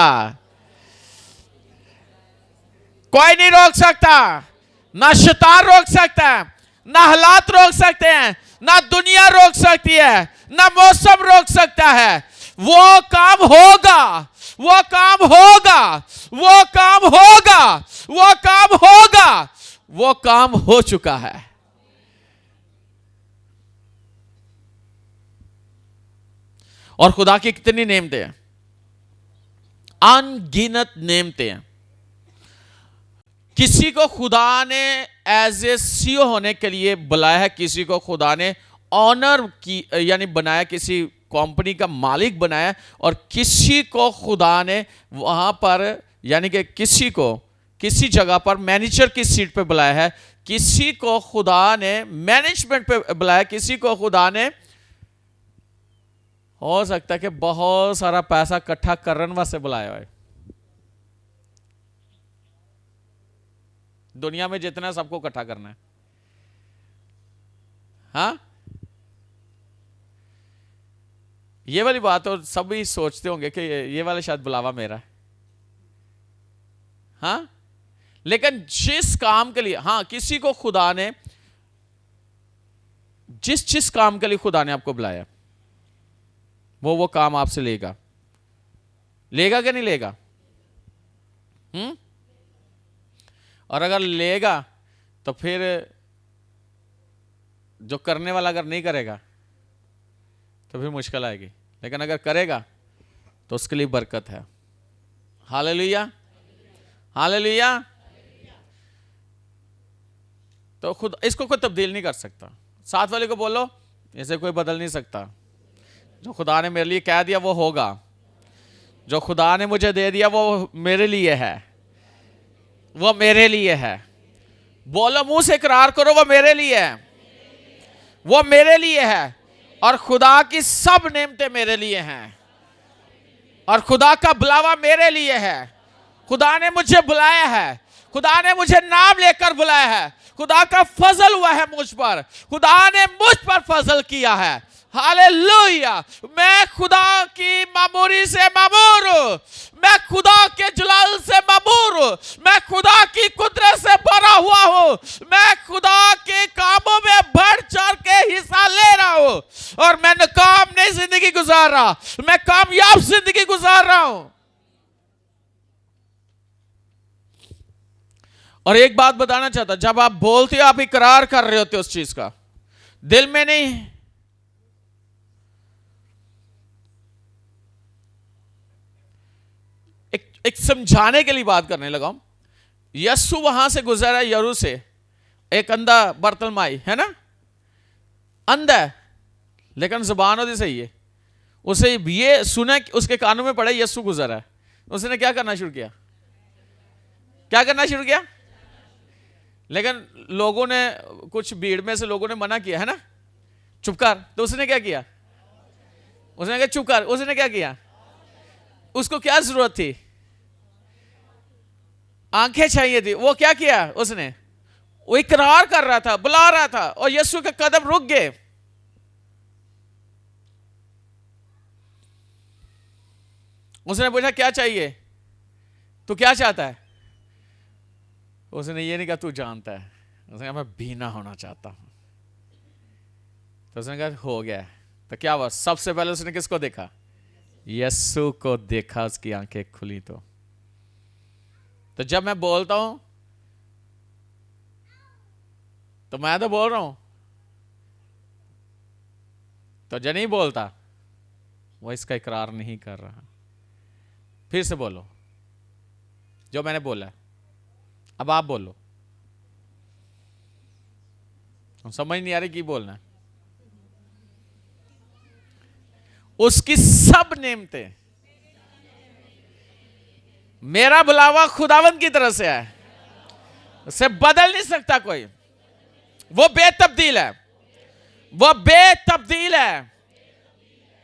Speaker 1: कोई नहीं रोक सकता। ना शैतान रोक सकता है, ना हालात रोक सकते हैं, ना दुनिया रोक सकती है, ना मौसम रोक सकता है। वो काम होगा, वो काम होगा, वो काम होगा, वो काम होगा। वो काम हो चुका है। और खुदा की कितनी नेमतें हैं? अनगिनत नेमतें हैं। किसी को खुदा ने एज ए सीईओ होने के लिए बुलाया है, किसी को खुदा ने ऑनर की यानी बनाया, किसी कंपनी का मालिक बनाया, और किसी को खुदा ने वहां पर यानी कि किसी को किसी जगह पर मैनेजर की सीट पे बुलाया है, किसी को खुदा ने मैनेजमेंट पे बुलाया, किसी को खुदा ने हो सकता है कि बहुत सारा पैसा इकट्ठा करने वास्ते बुलाया है। दुनिया में जितना सबको इकट्ठा करना है। हाँ, ये वाली बात तो सभी सोचते होंगे कि ये वाला शायद बुलावा मेरा है। हाँ, लेकिन जिस काम के लिए, हाँ, किसी को खुदा ने जिस काम के लिए खुदा ने आपको बुलाया, वो काम आपसे लेगा। लेगा कि नहीं लेगा? और अगर लेगा तो फिर जो करने वाला अगर नहीं करेगा तो फिर मुश्किल आएगी, लेकिन अगर करेगा तो उसके लिए बरकत है। Hallelujah, hallelujah. तो खुद इसको कोई तब्दील नहीं कर सकता। साथ वाले को बोलो, इसे कोई बदल नहीं सकता। जो खुदा ने मेरे लिए कह दिया वो होगा। जो खुदा ने मुझे दे दिया वो मेरे लिए है, वो मेरे लिए है। बोलो, मुंह से इकरार करो, वो मेरे लिए है, वो मेरे लिए है। और खुदा की सब नेमतें मेरे लिए हैं, और खुदा का बुलावा मेरे लिए है। खुदा ने मुझे बुलाया है, खुदा ने मुझे नाम लेकर बुलाया है, खुदा का फजल हुआ है मुझ पर, खुदा ने मुझ पर फजल किया है। हालेलुया। मैं खुदा की मामूरी से मामूर हूं, मैं खुदा के जलाल से मामूर हूं, मैं खुदा की कुदरत से भरा हुआ हूं, मैं खुदा के कामों में बढ़ चढ़ के हिस्सा ले रहा हूं, और मैं नकार मैं कामयाब जिंदगी गुजार रहा हूं। और एक बात बताना चाहता, जब आप बोलते हो आप इकरार कर रहे होते हो उस चीज का, दिल में नहीं। एक समझाने के लिए बात करने लगा हूं। यस्सु वहां से गुजरा यरू से, एक अंधा बर्तलमाई है ना, अंधा है लेकिन जुबान होती सही है। उसे ये सुना, उसके कानों में पड़ा यस्सु गुजरा है। उसने क्या करना शुरू किया? क्या करना शुरू किया? लेकिन लोगों ने, कुछ भीड़ में से लोगों ने मना किया है ना, चुप कर। तो उसने क्या किया? उसने कहा चुप कर। उसने क्या किया? उसको क्या जरूरत थी? आंखें चाहिए थी। वो क्या किया उसने? वो इकरार कर रहा था, बुला रहा था, और यीशु के कदम रुक गए। उसने पूछा क्या चाहिए, तू क्या चाहता है? उसने ये नहीं कहा तू जानता है। उसने कहा मैं बीना होना चाहता हूं। तो उसने कहा हो गया। तो क्या हुआ? सबसे पहले उसने किसको देखा? यीशु को देखा। उसकी आंखें खुली। तो जब मैं बोलता हूं तो मैं तो बोल रहा हूं, तो जो नहीं बोलता वो इसका इकरार नहीं कर रहा। फिर से बोलो जो मैंने बोला। अब आप बोलो। समझ नहीं आ रही की बोलना है। उसकी सब नेमतें, मेरा बुलावा खुदावंद की तरफ से है, उसे बदल नहीं सकता कोई। वो बेतब्दील है, वो बेतब्दील है,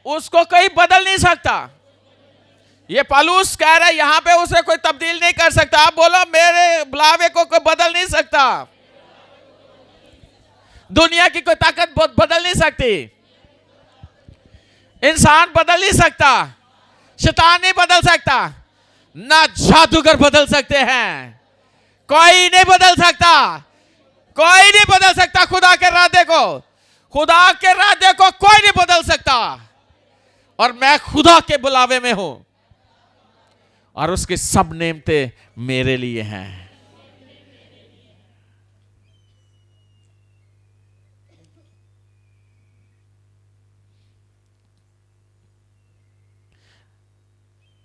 Speaker 1: उसको कोई बदल नहीं सकता। ये पौलुस कह रहा है यहां पे, उसे कोई तब्दील नहीं कर सकता। आप बोलो मेरे बुलावे को कोई बदल नहीं सकता। दुनिया की कोई ताकत बदल नहीं सकती, इंसान बदल नहीं सकता, शैतान नहीं बदल सकता, ना जादूगर बदल सकते हैं। कोई नहीं बदल सकता, कोई नहीं बदल सकता खुदा के इरादे को। खुदा के इरादे को कोई नहीं बदल सकता। और मैं खुदा के बुलावे में हूं, और उसके सब नेमते मेरे लिए हैं।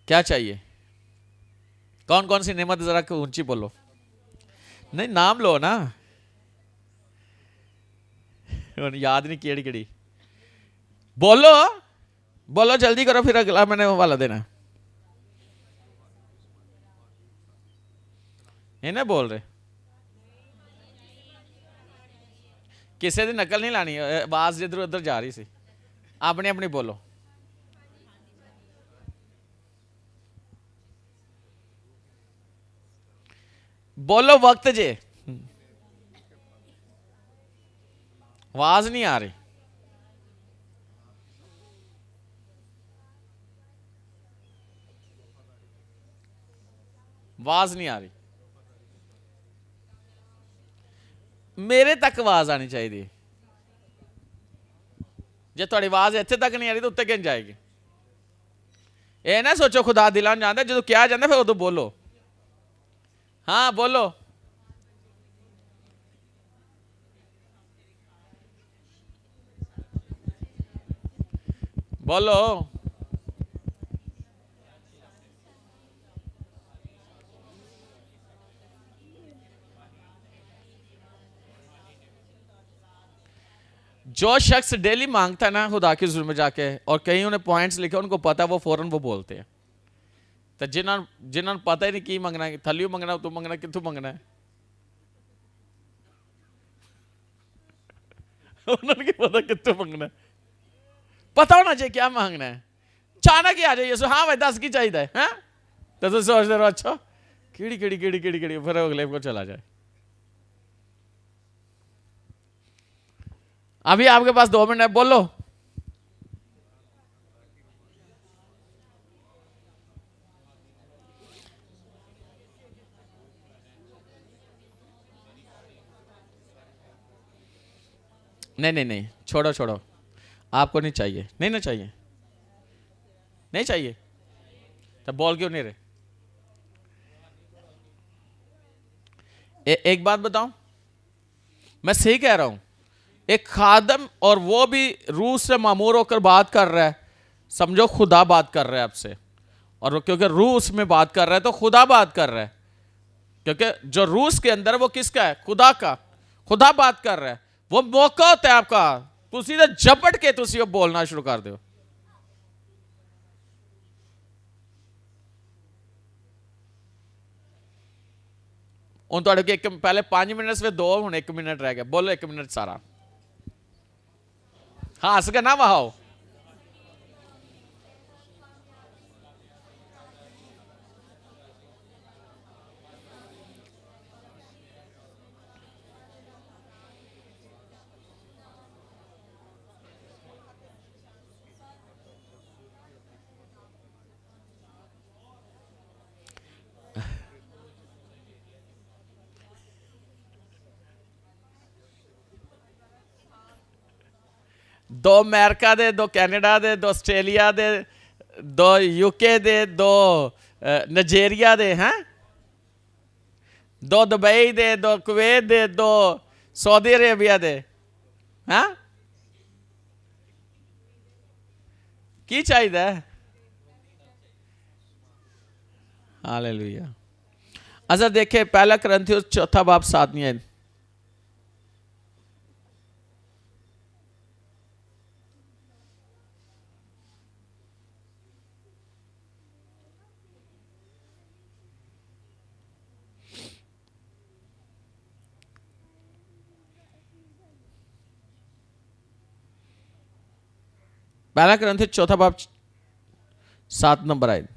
Speaker 1: क्या चाहिए? कौन कौन सी नेमत? जरा ऊंची बोलो। नहीं नाम लो ना, याद नहीं केड़ी केड़ी। बोलो बोलो जल्दी करो, फिर अगला मैंने वाला देना। इन्हें बोल रहे किसी की नकल नहीं लानी। आवाज इधर उधर जा रही सी। अपनी अपनी बोलो। बोलो वक्त जे। आवाज नहीं आ रही। आवाज नहीं आ रही। मेरे तक आवाज आनी चाहिए। जे थोड़ी आवाज इत्थे तक नहीं आ रही तो उत्ते किन जाएगी? ये ना सोचो खुदा दिलान जानता, जो क्या जाता फिर उदो बोलो। हाँ बोलो। बोलो। जो शख्स डेली मांगता है ना खुदा की हुजूर में जाके, और कहीं उन्हें पॉइंट्स लिखे, उनको पता है, वो फौरन वो बोलते हैं। तो जिन्होंने पता ही नहीं की मंगना है, थलियो मंगना, तू मंगना, कितों मंगना है, उन्होंने पता कितों मंगना है। पता होना चाहिए क्या मांगना है। अचानक ही आ जाइए सो हाँ भाई 10 की चाहिए है, तो तुम सोचते रहो अच्छा कीड़ी कीड़ी कीड़ी कीड़ी कीड़ी, फिर अगले को चला जाए। अभी आपके पास 2 मिनट है, बोलो। नहीं नहीं नहीं, छोड़ो छोड़ो, आपको नहीं चाहिए, नहीं ना चाहिए, नहीं चाहिए तो बोल क्यों नहीं रहे? एक बात बताऊं, मैं सही कह रहा हूं, एक खादम और वो भी रूह से मामूर होकर बात कर रहा है, समझो खुदा बात कर रहा है आपसे, और क्योंकि रूह उसमें बात कर रहा है तो खुदा बात कर रहा है, क्योंकि जो रूस के अंदर वो किसका है? खुदा का। खुदा बात कर रहा है, वो मौका होता है आपका, तुम सीधे झपट के तुम बोलना शुरू कर दो। उन तो एक पहले 5 मिनट से 2 हूं 1 मिनट रह गया, बोलो 1 मिनट सारा। हाँ हंस के ना बहाओ। दो अमेरिका दे, दो कैनेडा दे, दो ऑस्ट्रेलिया दे, दो यूके दे, दो नाइजीरिया दे, हैं दो दुबई दे, दो कुवैत दे, दो सऊदी अरेबिया दे, हैं की चाहिए? हालेलुया। अच्छा देखे पहला करंथियों 4 बाब 7 आयत। पहला करंथियों 4 बाब 7 नंबर आयत।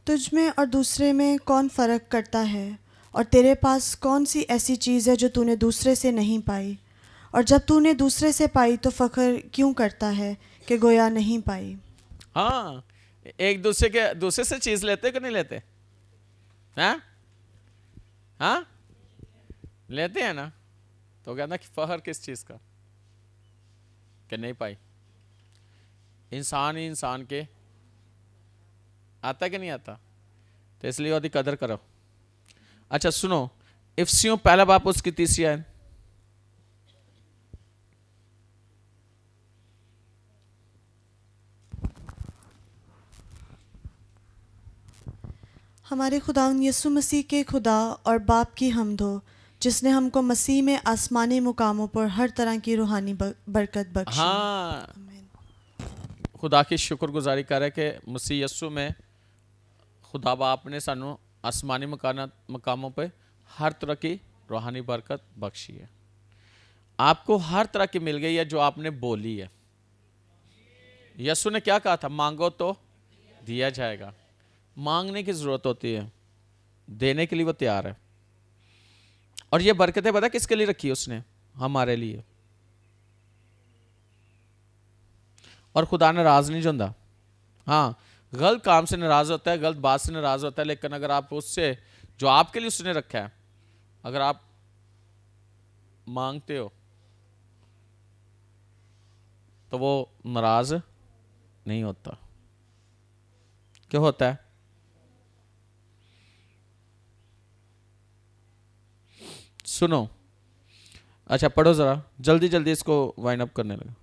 Speaker 2: तुझ में और दूसरे में कौन फ़र्क करता है, और तेरे पास कौन सी ऐसी चीज़ है जो तूने दूसरे से नहीं पाई, और जब तूने दूसरे से पाई तो फ़ख्र क्यों करता है कि गोया नहीं पाई?
Speaker 1: हाँ, एक दूसरे से चीज लेते कि नहीं लेते? हैं? हाँ लेते हैं ना। तो कहना कि फहर किस चीज का कि नहीं पाई? इंसान ही इंसान के आता कि नहीं आता, तो इसलिए उसकी कदर करो। अच्छा सुनो, इफसियों पहला बाप उसकी 3 आयत।
Speaker 2: हमारे खुदावंद यीशु मसीह के खुदा और बाप की हम्द हो, जिसने हमको मसीह में आसमानी मुकामों पर हर तरह की रूहानी बरकत बख्शी।
Speaker 1: हाँ, खुदा की शुक्रगुजारी करे कि मसीह यस्सु में खुदा बाप ने सानू आसमानी मकामों पे हर तरह की रूहानी बरकत बख्शी है। आपको हर तरह की मिल गई है जो आपने बोली है। यस्सु ने क्या कहा था? मांगो तो दिया जाएगा। मांगने की जरूरत होती है, देने के लिए वो तैयार है। और ये बरकतें पता किसके लिए रखी है उसने? हमारे लिए। और खुदा नाराज नहीं होता। हाँ, गलत काम से नाराज होता है, गलत बात से नाराज होता है, लेकिन अगर आप उससे जो आपके लिए उसने रखा है अगर आप मांगते हो तो वो नाराज नहीं होता। क्यों होता है? सुनो, अच्छा पढ़ो जरा जल्दी जल्दी, इसको वाइंड अप करने लगा।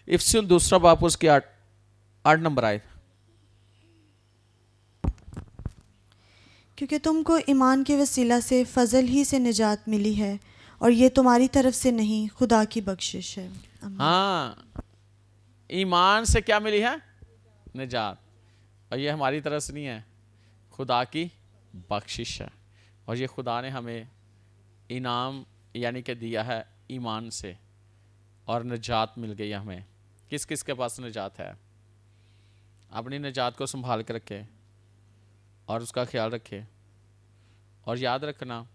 Speaker 1: इफिसियों 2 बाब उसकी 8 नंबर आए।
Speaker 2: क्योंकि तुमको ईमान के वसीला से फजल ही से निजात मिली है, और ये तुम्हारी तरफ से नहीं, खुदा की बख्शिश है। आमीन।
Speaker 1: हाँ, ईमान से क्या मिली है? निजात। और ये हमारी तरफ से नहीं है, खुदा की बख्शिश है। और ये खुदा ने हमें इनाम यानी कि दिया है ईमान से, और निजात मिल गई है हमें। किस किस के पास निजात है? अपनी निजात को संभाल के रखे और उसका ख्याल रखे। और याद रखना,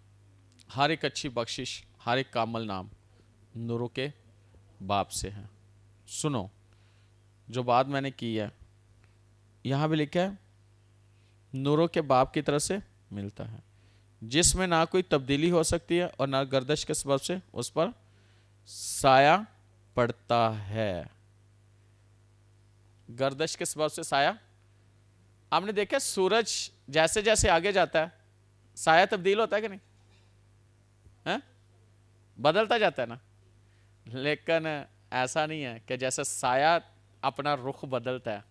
Speaker 1: हर एक अच्छी बख्शिश, हर एक कामल नाम नूरों के बाप से है। सुनो, जो बात मैंने की है यहाँ भी लिखा है नूरों के बाप की तरफ से मिलता है। जिसमें ना कोई तब्दीली हो सकती है और ना गर्दश के सबब से उस पर साया पड़ता है। गर्दश के सबब से साया, आपने देखा सूरज जैसे जैसे आगे जाता है साया तब्दील होता है कि नहीं है? बदलता जाता है ना। लेकिन ऐसा नहीं है कि जैसे साया अपना रुख बदलता है,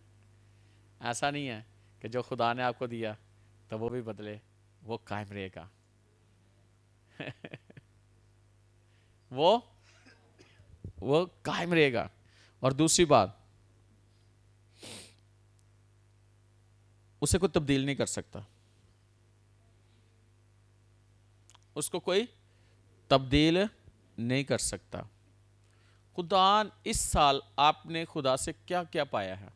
Speaker 1: ऐसा नहीं है कि जो खुदा ने आपको दिया तो वो भी बदले, वो कायम रहेगा। वो कायम रहेगा। और दूसरी बात, उसे कोई तब्दील नहीं कर सकता, उसको कोई तब्दील नहीं कर सकता। खुदा, इस साल आपने खुदा से क्या क्या पाया है?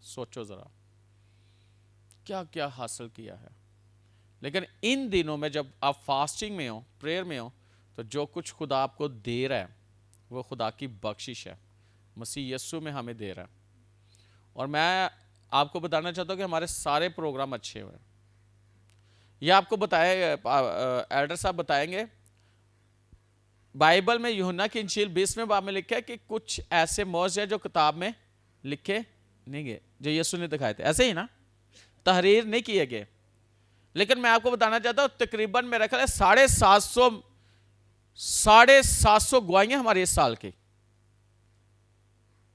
Speaker 1: सोचो जरा, क्या क्या हासिल किया है। लेकिन इन दिनों में जब आप फास्टिंग में हो, प्रेयर में हो, तो जो कुछ खुदा आपको दे रहा है वो खुदा की बख्शिश है, मसीह यीशु में हमें दे रहा है। और मैं आपको बताना चाहता हूँ कि हमारे सारे प्रोग्राम अच्छे हुए। ये आपको बताए एल्डर साहब बताएंगे, बाइबल में यूहन्ना की इंजील 20वें बाब में लिखा है कि कुछ ऐसे मौज है जो किताब में लिखे नहीं गए, जो यीशु ने दिखाए थे, ऐसे ही ना, तहरीर नहीं किए गए। लेकिन मैं आपको बताना चाहता हूँ तकरीबन मेरा ख्याल है 750 गवाहियां हमारे इस साल की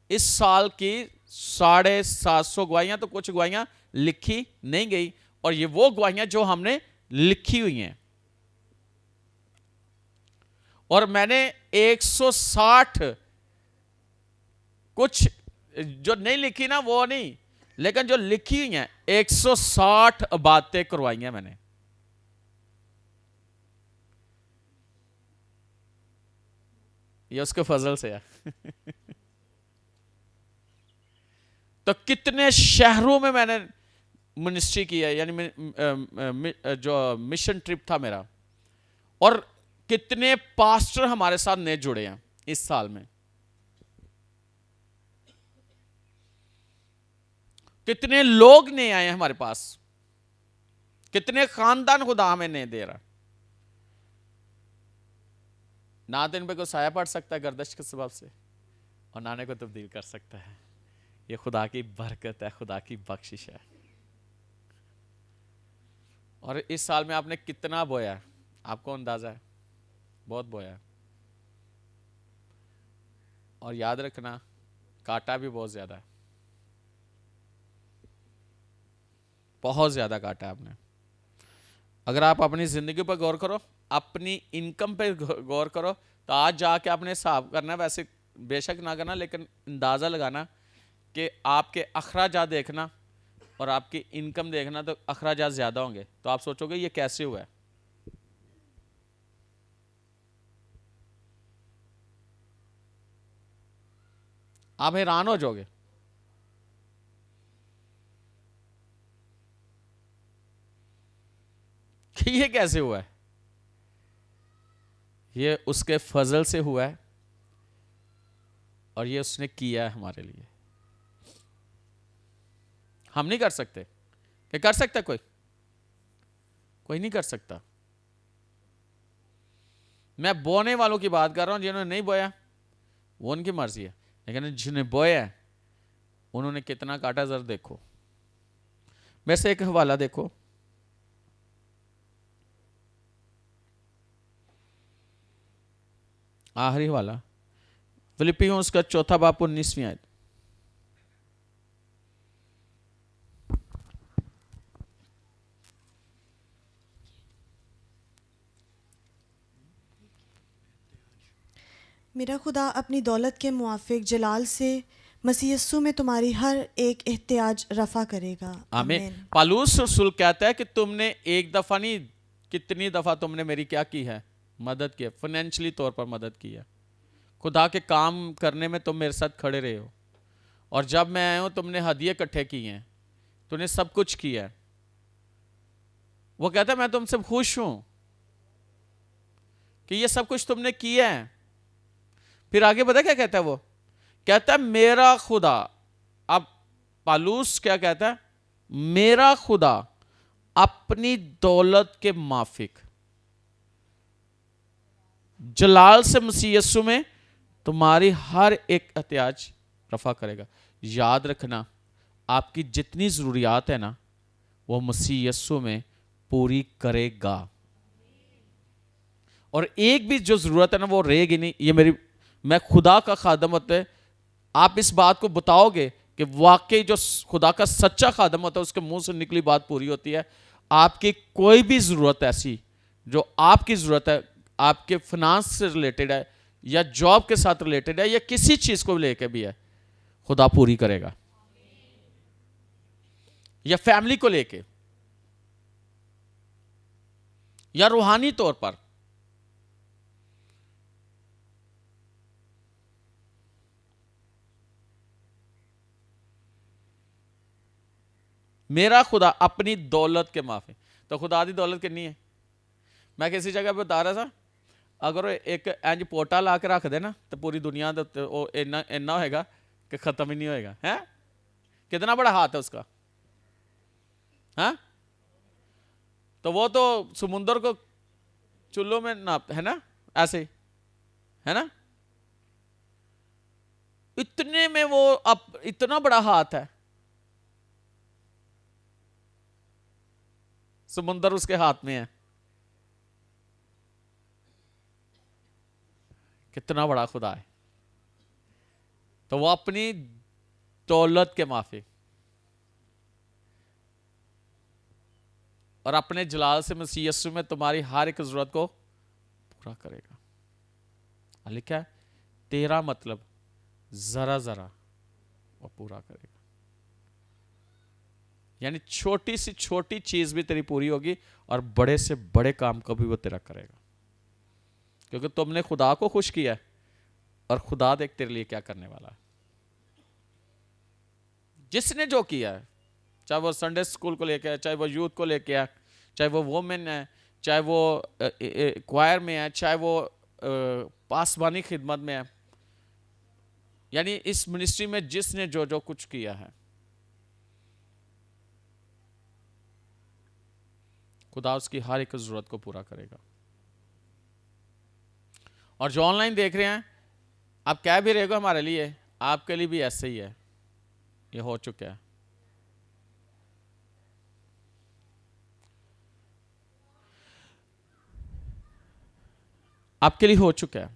Speaker 1: 750 गवाहियां, तो कुछ गवाहियां लिखी नहीं गई, और ये वो गवाहियां जो हमने लिखी हुई हैं। और मैंने 160 कुछ जो नहीं लिखी ना वो नहीं, लेकिन जो लिखी हुई हैं 160 बातें करवाई हैं मैंने। ये उसके फजल से है। तो कितने शहरों में मैंने मिनिस्ट्री की है, यानी जो मिशन ट्रिप था मेरा, और कितने पास्टर हमारे साथ नए जुड़े हैं इस साल में, कितने लोग नए आए हैं हमारे पास, कितने खानदान खुदा हमें नए दे रहा। ना तो इन पे को साया पड़ सकता है गर्दश के सबब से, और नाने को तब्दील कर सकता है। ये खुदा की बरकत है, खुदा की बख्शिश है। और इस साल में आपने कितना बोया है, आपको अंदाजा है? बहुत बोया है। और याद रखना, काटा भी बहुत ज्यादा है, बहुत ज्यादा काटा है आपने। अगर आप अपनी जिंदगी पर गौर करो, अपनी इनकम पे गौर करो, तो आज जाके आपने हिसाब करना, वैसे बेशक ना करना, लेकिन अंदाजा लगाना कि आपके अखराजात देखना और आपकी इनकम देखना, तो अखराजात ज्यादा होंगे, तो आप सोचोगे ये कैसे हुआ है। आप हैरान हो जाओगे कि ये कैसे हुआ है। ये उसके फजल से हुआ है, और ये उसने किया है हमारे लिए। हम नहीं कर सकते। क्या कर सकता कोई? कोई नहीं कर सकता। मैं बोने वालों की बात कर रहा हूं, जिन्होंने नहीं बोया वो उनकी मर्जी है, लेकिन जिन्हें बोया है उन्होंने कितना काटा, जरा देखो। मेरे से एक हवाला देखो, आखिरी वाला, फिलिपियों का 4 बाब 19वीं आयत।
Speaker 2: मेरा खुदा अपनी दौलत के मुआफिक जलाल से मसीह यस्सु में तुम्हारी हर एक एहतियाज रफा करेगा।
Speaker 1: आमीन। पालूस रसूल कहता है कि तुमने एक दफा नहीं, कितनी दफा तुमने मेरी क्या की है? मदद की है, फाइनेंशियली तौर पर मदद की है। खुदा के काम करने में तुम मेरे साथ खड़े रहे हो, और जब मैं आया हूं तुमने हदिये इकट्ठे किए हैं, तुमने सब कुछ किया है। वो कहता है मैं तुमसे खुश हूं कि ये सब कुछ तुमने किया है। फिर आगे पता क्या कहता है? वो कहता है मेरा खुदा, अब पालूस क्या कहता है? मेरा खुदा अपनी दौलत के माफिक जलाल से मसीह यीशु में तुम्हारी हर एक एहतियाज रफा करेगा। याद रखना, आपकी जितनी ज़रूरियात है ना, वो मसीह यीशु में पूरी करेगा। और एक भी जो ज़रूरत है ना, वो रहेगी नहीं। ये मैं खुदा का खादम होता है, आप इस बात को बताओगे कि वाकई जो खुदा का सच्चा खादम होता है उसके मुंह से निकली बात पूरी होती है। आपकी कोई भी ज़रूरत ऐसी जो आपकी ज़रूरत है, आपके फाइनेंस से रिलेटेड है या जॉब के साथ रिलेटेड है या किसी चीज़ को लेकर भी है, खुदा पूरी करेगा। या फैमिली को लेके या रूहानी तौर पर, मेरा खुदा अपनी दौलत के माफी। तो खुदा दी दौलत कितनी है? मैं किसी जगह पे बता रहा था, अगर एक इंज पोटा ला के रख दे ना, तो पूरी दुनिया इन्ना होएगा कि खत्म ही नहीं होएगा। है कितना बड़ा हाथ है उसका। हाँ, तो वो तो समुंदर को चुल्लों में नाप है ना, ऐसे ही है ना। इतने में वो अब इतना बड़ा हाथ है, समुंदर उसके हाथ में है। कितना बड़ा खुदा है। तो वो अपनी दौलत के माफी और अपने जलाल से मसीह यीशु में तुम्हारी हर एक जरूरत को पूरा करेगा। लिखा है, तेरा मतलब जरा जरा वो पूरा करेगा। यानी छोटी सी छोटी चीज भी तेरी पूरी होगी और बड़े से बड़े काम को भी वो तेरा करेगा, क्योंकि तुमने खुदा को खुश किया है और खुदा देख तेरे लिए क्या करने वाला है। जिसने जो किया है, चाहे वो संडे स्कूल को लेके है, चाहे वो यूथ को लेके है, चाहे वो वोमेन है, चाहे वो क्वायर में है, चाहे वो पासवानी खिदमत में है, यानी इस मिनिस्ट्री में जिसने जो जो कुछ किया है, खुदा उसकी हर एक जरूरत को पूरा करेगा। और जो ऑनलाइन देख रहे हैं, आप कह भी रहे हो हमारे लिए, आपके लिए भी ऐसे ही है। ये हो चुका है। आपके लिए हो चुका है,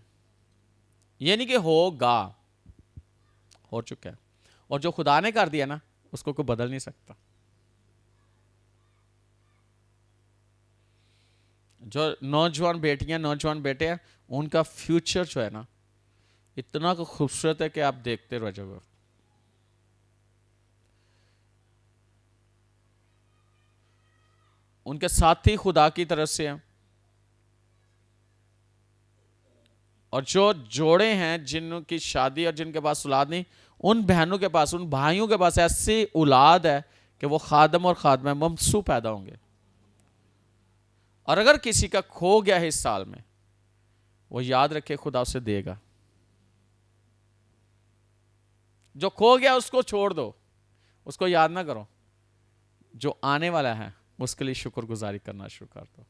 Speaker 1: ये नहीं कि होगा, हो चुका है। और जो खुदा ने कर दिया ना, उसको कोई बदल नहीं सकता। जो नौजवान बेटियां नौजवान बेटे हैं, उनका फ्यूचर जो है ना, इतना खूबसूरत है कि आप देखते रह जाओगे। उनके साथी खुदा की तरफ से हैं, और जो जोड़े हैं जिनकी शादी और जिनके पास औलाद नहीं, उन बहनों के पास, उन भाइयों के पास ऐसी औलाद है कि वो खादम और खादम ममसू पैदा होंगे। और अगर किसी का खो गया है इस साल में, वो याद रखे खुदा उसे देगा। जो खो गया उसको छोड़ दो, उसको याद ना करो। जो आने वाला है उसके लिए शुक्रगुजारी करना शुरू कर दो।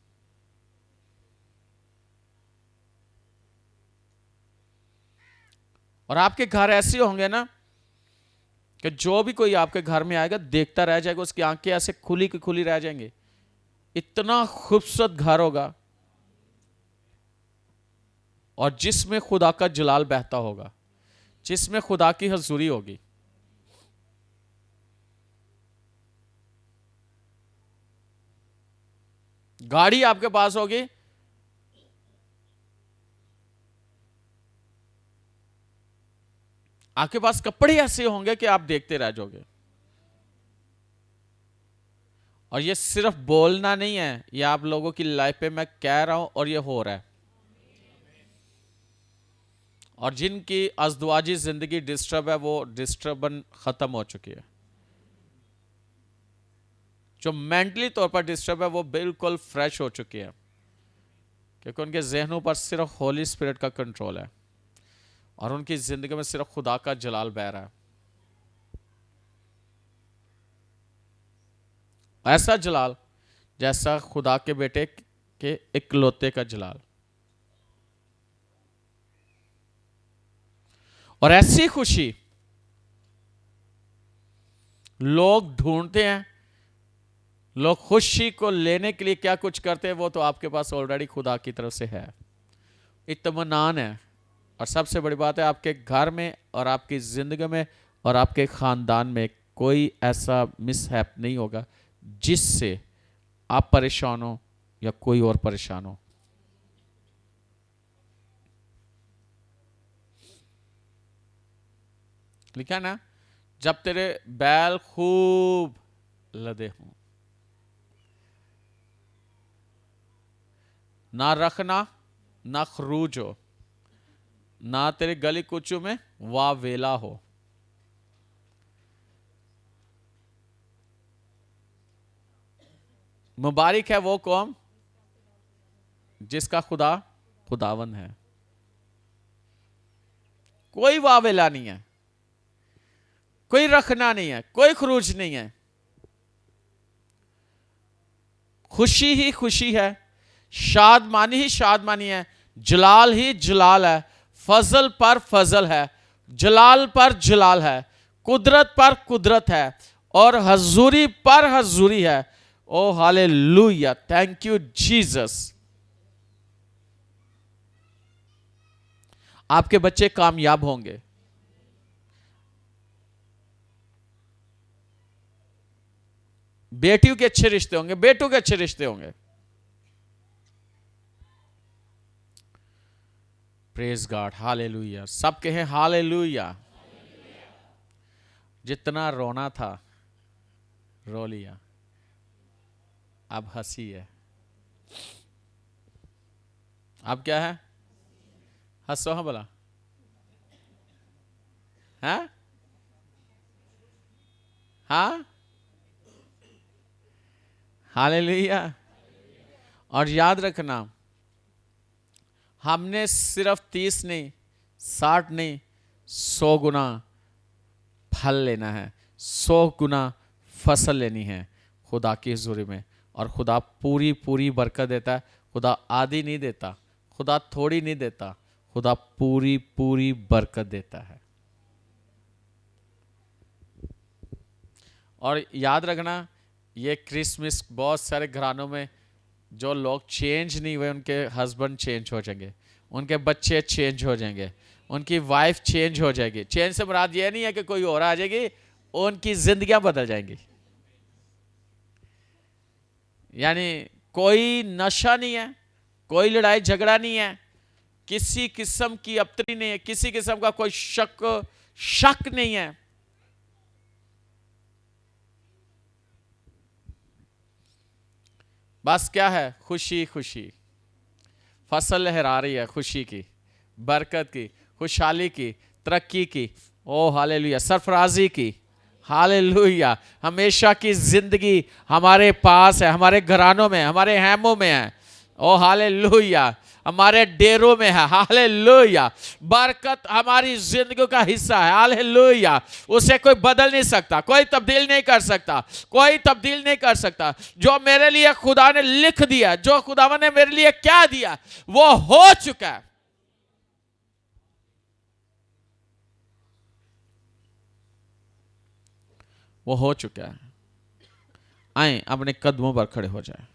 Speaker 1: और आपके घर ऐसे होंगे ना कि जो भी कोई आपके घर में आएगा देखता रह जाएगा, उसकी आंखें ऐसे खुली की खुली रह जाएंगे। इतना खूबसूरत घर होगा और जिसमें खुदा का जलाल बहता होगा, जिसमें खुदा की हजूरी होगी। गाड़ी आपके पास होगी, आपके पास कपड़े ऐसे होंगे कि आप देखते रह जाओगे। और ये सिर्फ बोलना नहीं है, ये आप लोगों की लाइफ पे मैं कह रहा हूं और ये हो रहा है। और जिनकी अज़दवाजी जिंदगी डिस्टर्ब है, वो डिस्टर्बन खत्म हो चुकी है। जो मेंटली तौर पर डिस्टर्ब है, वो बिल्कुल फ्रेश हो चुकी है, क्योंकि उनके जहनों पर सिर्फ होली स्पिरिट का कंट्रोल है और उनकी जिंदगी में सिर्फ खुदा का जलाल बह रहा है। ऐसा जलाल जैसा खुदा के बेटे के इकलौते का जलाल। और ऐसी खुशी लोग ढूंढते हैं, लोग खुशी को लेने के लिए क्या कुछ करते हैं, वो तो आपके पास ऑलरेडी खुदा की तरफ से है, इत्मीनान है। और सबसे बड़ी बात है, आपके घर में और आपकी जिंदगी में और आपके खानदान में कोई ऐसा मिसहैप नहीं होगा जिससे आप परेशान हो या कोई और परेशान हो। लिखा ना, जब तेरे बैल खूब लदे हों, ना रखना ना खरूज हो, ना तेरे गली कुचू में वावेला हो। मुबारक है वो कौम जिसका खुदा खुदावन है। कोई वावेला नहीं है, कोई रखना नहीं है, कोई खरूज नहीं है। खुशी ही खुशी है, शादमानी ही शादमानी है, जलाल ही जलाल है, फजल पर फजल है, जलाल पर जलाल है, कुदरत पर कुदरत है, और हजूरी पर हजूरी है। ओ हालेलुया, थैंक यू जीसस। आपके बच्चे कामयाब होंगे, बेटियों के अच्छे रिश्ते होंगे, बेटों के अच्छे रिश्ते होंगे। Praise God, hallelujah. सब कहें हालेलुया। जितना रोना था रो लिया, अब हंसी है। अब क्या है? हंसो हाँ बोला, हाँ हाँ, हालेलुया। और याद रखना, हमने सिर्फ 30 नहीं, 60 नहीं, 100 गुना फल लेना है, 100 गुना फसल लेनी है खुदा की हुजूरी में। और खुदा पूरी पूरी बरकत देता है। खुदा आधी नहीं देता, खुदा थोड़ी नहीं देता, खुदा पूरी पूरी बरकत देता है। और याद रखना, ये क्रिसमस बहुत सारे घरानों में जो लोग चेंज नहीं हुए, उनके हस्बैंड चेंज हो जाएंगे, उनके बच्चे चेंज हो जाएंगे, उनकी वाइफ चेंज हो जाएगी। चेंज से मुराद ये नहीं है कि कोई और आ जाएगी, उनकी जिंदगियां बदल जाएंगी। यानी कोई नशा नहीं है, कोई लड़ाई झगड़ा नहीं है, किसी किस्म की अपतरी नहीं है, किसी किस्म का कोई शक नहीं है। बस क्या है? खुशी खुशी, फसल लहरा रही है, खुशी की, बरकत की, खुशहाली की, तरक्की की, ओ हालेलुया, सरफराजी की, हालेलुया। हमेशा की जिंदगी हमारे पास है, हमारे घरानों में, हमारे हैमों में है, ओ हालेलुया, हमारे डेरों में है, हालेलुया। बरकत हमारी जिंदगी का हिस्सा है, हालेलुया। उसे कोई बदल नहीं सकता, कोई तब्दील नहीं कर सकता, कोई तब्दील नहीं कर सकता। जो मेरे लिए खुदा ने लिख दिया, जो खुदावन ने मेरे लिए क्या दिया, वो हो चुका है। वो हो चुका है। आए अपने कदमों पर खड़े हो जाए।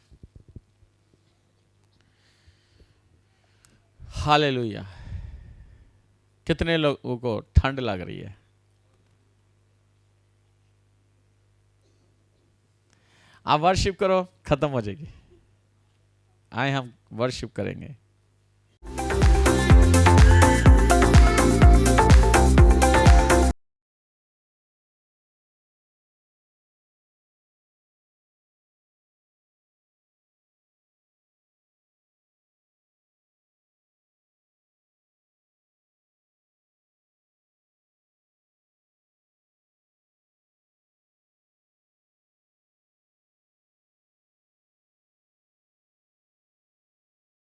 Speaker 1: हालेलुया। कितने लोगों को ठंड लग रही है? आप वर्शिप करो, खत्म हो जाएगी। आए हम वर्शिप करेंगे।